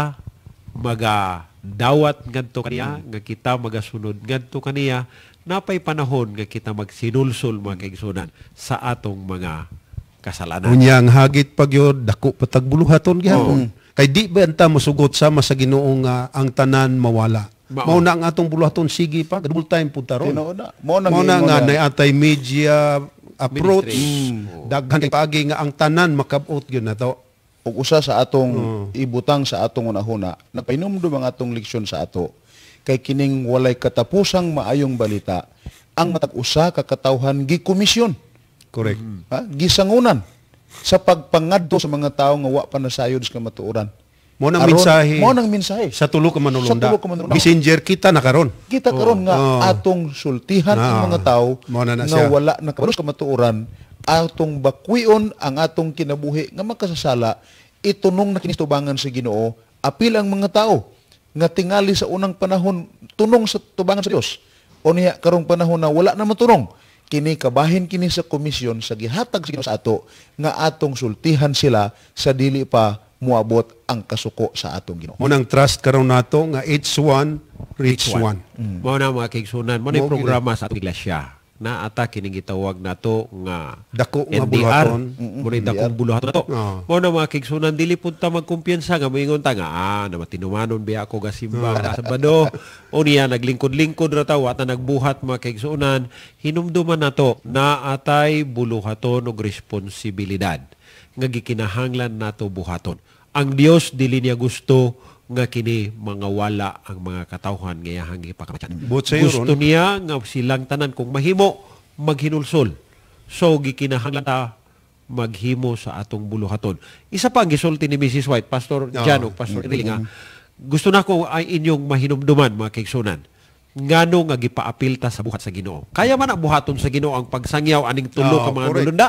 magadawat ngadto kaniya, nga kita magasunod ngadto kaniya, napay panahon nga kita magsinulsol mga kaigsunan sa atong mga kasalanan. Unyang hagit pag yun, dako patagbuluhaton gihapon. Kay di ba anta mosugot sama sa Ginoo nga ang tanan mawala. Mao na ang atong buluhaton sige pa, double time punta ron. Mao na nga naatay media approach, daghan kay paagi nga ang tanan makabot gyud nato. Ug usa sa atong ibutang sa atong unahuna, nagpainumdum ang atong leksyon sa ato kay kining walay katapusang maayong balita ang matag usa ka katawhan gikomisyon. Correct. Gisangunan sa pagpangadto sa mga tawo nga wa pa nasayod sa kamatuoran. Mo nang mensahe. Mo nang mensahe. Sa tulo ka manulunda. Sa tulo ka manulunda. Messenger kita na karon. Kita karon nga atong sultihan ang mga tawo nga wala na kabalo sa kamatuoran, atong bakwion ang atong kinabuhi nga makasasala, itunong na kinistubangan sa Ginoo, apil ang mga tao nga tingali sa unang panahon tunong sa tubangan sa Dios. O niya karong panahon na wala na matunong, kini kabahin kini sa komisyon sa gihatag sa Ginoo sa ato nga atong sultihan sila sa dili pa muabot ang kasuko sa atong Ginoo. Mo nang trust karon nato nga each one reach one. Mo na mga kaigsunan, mo na yung programa sa atong iglesia na ata kining gitawag nato nga Dako nga NDR, buluhaton. mo rin dakong buluhaton nato. Mo na mga kaigsunan, dili pud ta magkumpiyansa nga moingon ta nga na matinumanon biya ako gasimba sa Sabado o niya naglingkod-lingkod ra ta wa ta nagbuhat mga kaigsunan. Hinumduman nato na atay buluhaton og responsibilidad nga gikinahanglan nato buhaton. Ang Dios dili niya gusto nga kini mga wala ang mga katawhan nga iyahang ipakamatyan. Gusto niya nga silang tanan kung mahimo maghinulsol. So gikinahanglan ta maghimo sa atong buluhaton. Isa pa ang gisulti ni Mrs. White, Pastor Jan ug Pastor Rilly nga gusto nako ay inyong mahinumduman mga kaigsunan. Ngano nga gipaapil ta sa buhat sa Ginoo. Kaya man ang buhaton sa Ginoo ang pagsangyaw aning tulo ka mga nulunda.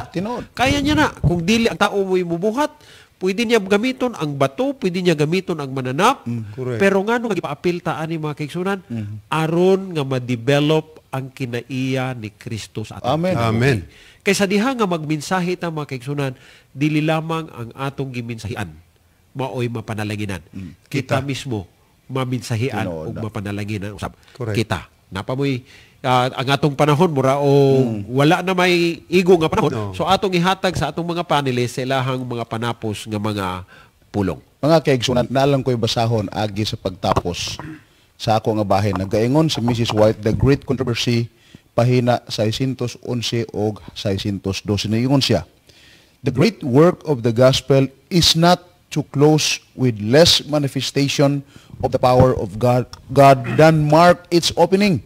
Kaya niya na kung dili ang tao mo'y mubuhat, pwede niya gamiton ang bato, pwede niya gamiton ang mananap. Pero ngano nga gipaapil ta ani mga kaigsunan aron nga ma-develop ang kinaiya ni Kristo sa aton. Amen. Kaysa diha nga magmensahe ta mga kaigsunan, dili lamang ang atong gimensahian maoy mapanalanginan. Kita mismo maminsahian o mapanalanginan usab kita. Napamoy ang atong panahon mura o wala na may igo nga panahon. So atong ihatag sa atong mga panelis sa ilahang mga panapos nga mga pulong. Mga kaigsunan, nalang ko'y basahon agi sa pagtapos sa ako nga bahin. Nagaingon si Mrs. White, The Great Controversy, pahina 611 o 612. Naingon siya, the great work of the gospel is not to close with less manifestation of the power of God than mark its opening.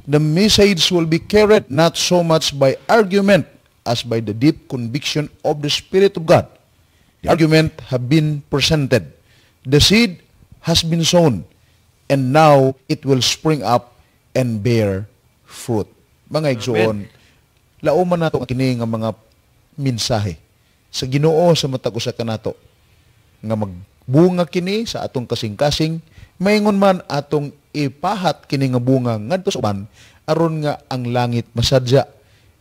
The message will be carried not so much by argument as by the deep conviction of the Spirit of God. The argument have been presented. The seed has been sown, and now it will spring up and bear fruit. Mga igsoon, lauman nato kini nga mga mensahe sa Ginoo sa matag usa kanato nga magbunga kini sa atong kasing-kasing, maingon man atong ipahat kini nga bunga ngadto sa uban aron nga ang langit masadya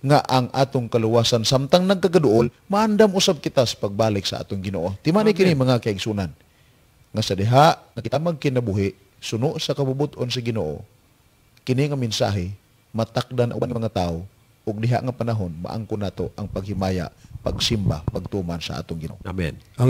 nga ang atong kaluwasan samtang nagkagaduol maandam usab kita sa pagbalik sa atong Ginoo. Timani kini mga kaigsunan nga sa diha nakita magkinabuhi suno sa kabubuton sa Ginoo, kini nga mensahe matakdan uban mga tawo ug diha nga panahon maangko nato ang paghimaya, pagsimba, pagtuman sa atong Ginoo. Amen. Ang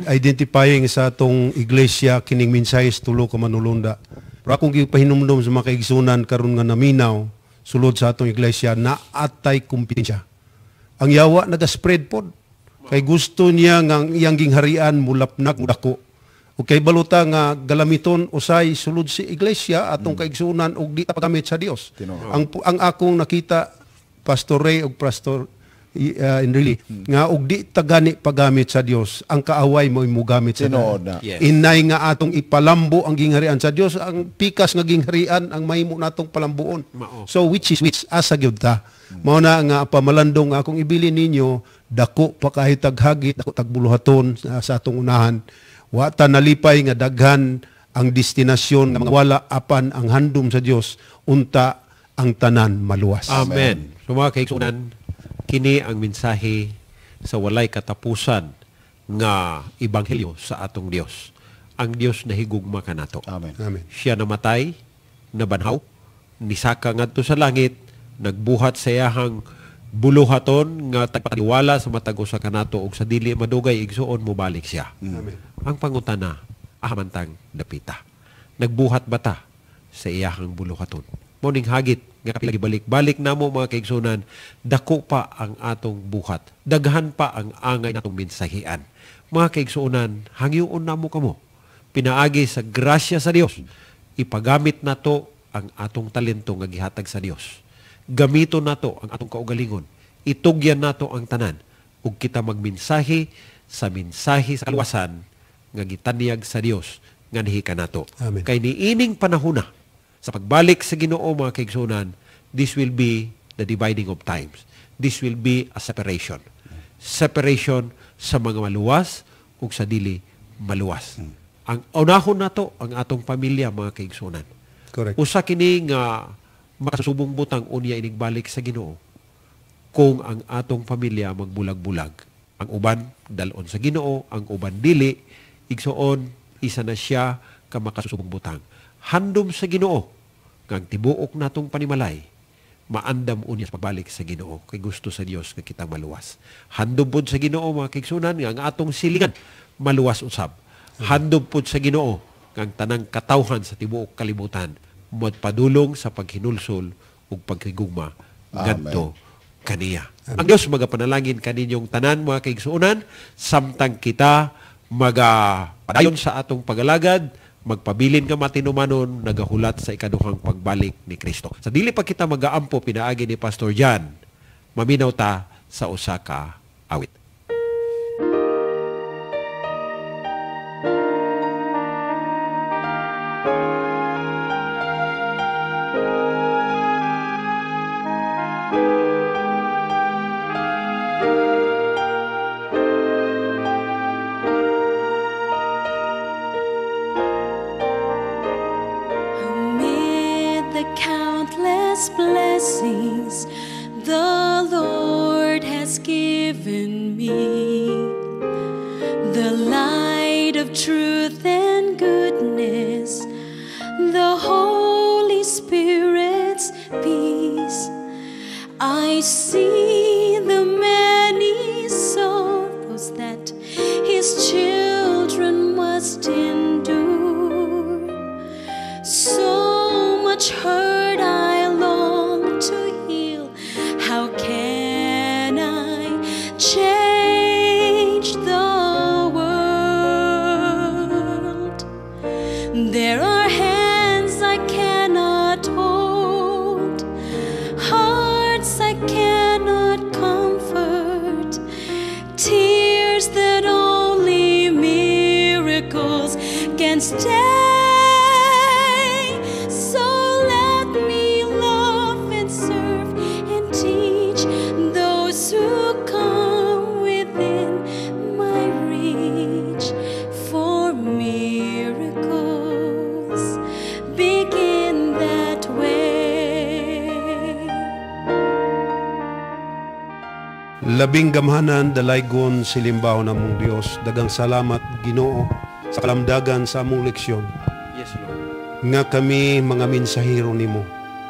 identifying sa atong iglesia kining mensahe tulo ka manulunda. Pero akong gipahinumdum sa mga kaigsunan karon nga naminaw sulod sa atong iglesia na atay kompetensya. Ang yawa naga-spread pod. Kay gusto niya nga iyang gingharian mulapnak dako. O kay baluta nga galamiton usay sulod si iglesia atong kaigsunan og di ta pagamit sa Dios. Ang akong nakita Pastor Ray ug Pastor really nga og di tagani pagamit sa Dios, ang kaaway mo mugamit sa Dios. Inay nga atong ipalambo ang gingharian sa Dios, ang pikas nga gingharian ang mahimo natong palambuon. So which is which asa gyud ta. Mao na nga pamalandong akong ibilin ninyo dako pa kahit taghagit, dako tagbuluhaton sa atong unahan. Wa ta nalipay nga daghan ang destinasyon nga wala apan ang handom sa Dios unta ang tanan maluwas. Amen. So mga kaigsunan, kini ang mensahe sa walay katapusan nga ebanghelyo sa atong Dios. Ang Dios na higugma kanato. Amen. Amen. Siya namatay, nabanhaw, nisaka ngadto sa langit, nagbuhat sa iyahang buluhaton nga tagpatiwala sa matag usa kanato ug sa dili madugay igsuon mo balik siya. Amen. Ang pangutana ahamantang dapita. Nagbuhat bata sa iyahang buluhaton. Moning hagit nga kapila gibalik-balik namo mga kaigsunan, dako pa ang atong buhat. Daghan pa ang angay natong mensahian. Mga kaigsunan, hangyoon namo kamo. Pinaagi sa grasya sa Dios. Ipagamit nato ang atong talento nga gihatag sa Dios. Gamito nato ang atong kaugalingon. Itugyan nato ang tanan ug kita magmensahe sa mensahe sa kaluwasan nga gitanyag sa Dios nga nahika nato. Amen. Kay niining panahona sa pagbalik sa Ginoo mga kaigsunan, this will be the dividing of times. This will be a separation. Separation sa mga maluwas ug sa dili maluwas. Ang unahon nato ang atong pamilya mga kaigsunan. Correct. Usa kini nga makasubong butang unya inigbalik sa Ginoo kung ang atong pamilya magbulag-bulag. Ang uban dalon sa Ginoo, ang uban dili, igsuon isa na siya ka makasubong butang. Handom sa Ginoo kang tibuok natong panimalay, maandam unya sa pagbalik sa Ginoo kay gusto sa Dios nga kita maluwas. Handom pud sa Ginoo mga kaigsunan nga ang atong silingan maluwas usab. Handom pud sa Ginoo kang tanang katawhan sa tibuok kalibutan magpadulong sa paghinulsol ug paghigugma ngadto kaniya. Ang Dios magapanalangin kaninyong tanan mga kaigsuonan samtang kita magapadayon sa atong pagalagad, magpabilin ka matinumanon, nagahulat sa ikaduhang pagbalik ni Kristo. Sa dili pa kita magaampo pinaagi ni Pastor Jan, maminaw ta sa usa ka awit. Amid the countless blessings the Lord has given me, the light of truth and goodness, the Holy Spirit's peace, I see the many sorrows that His children must endure. So much hurt I long to heal. How can I change the world? There are hands I cannot hold, hearts I cannot comfort, tears that only miracles can stay. So let me love and serve and teach those who come within my reach. For miracles begin that way. Labing gamhanan dalaygon silimbaho namong Dios. Dagang salamat Ginoo sa kalamdagan sa among leksyon. Yes, Lord. Nga kami mga mensahero nimo.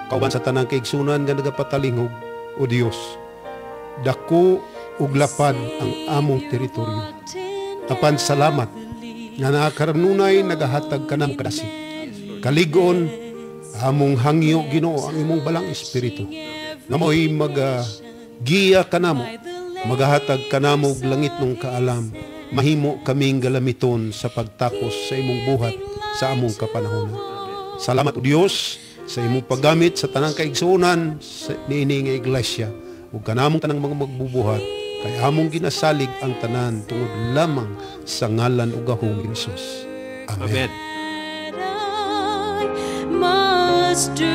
Kauban sa tanang kaigsunan nga nagapatalingog o Dios. Dako ug lapad ang among teritoryo. Apan salamat nga nakaranunay nagahatag kanang kadasi. Kaligon among hangyo Ginoo ang imong balang espiritu. Nga mo'y giya kanamo, magahatag kanamo og langit nung kaalam, mahimo kaming galamiton sa pagtapos sa imong buhat sa among kapanahonan. Salamat o Dios sa imong paggamit sa tanang kaigsuonan sa niini nga iglesia ug kanamong tanang mga magbubuhat kay among ginasalig ang tanan tungod lamang sa ngalan ug gahong ni Hesus. Amen. Amen. I must do.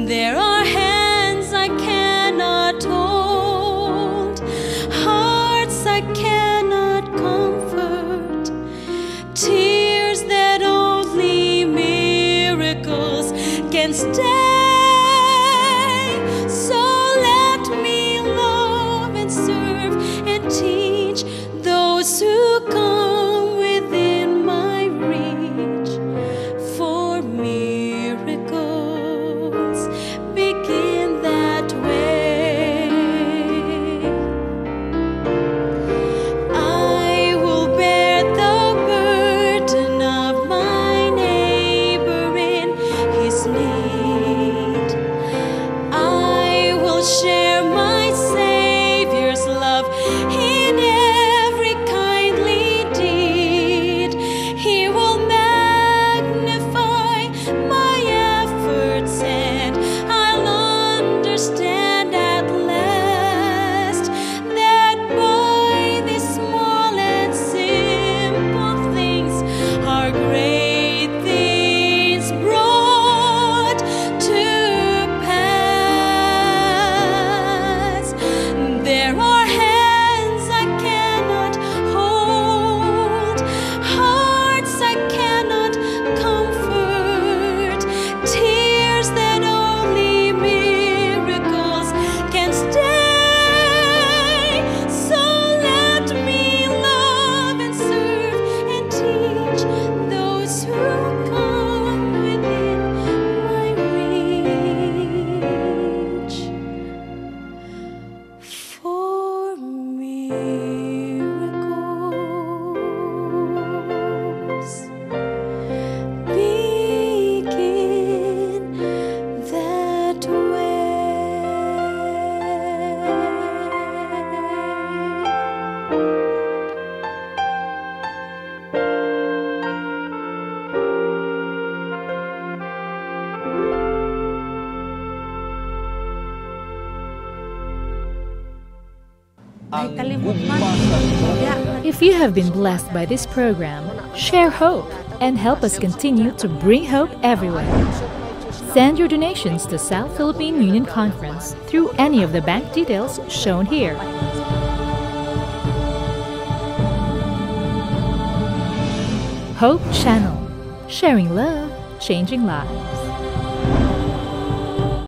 There are hands I cannot hold, hearts I cannot comfort, tears that only miracles can stay. So let me love and serve If you have been blessed by this program, share hope and help us continue to bring hope everywhere. Send your donations to South Philippine Union Conference through any of the bank details shown here. Hope Channel, sharing love, changing lives.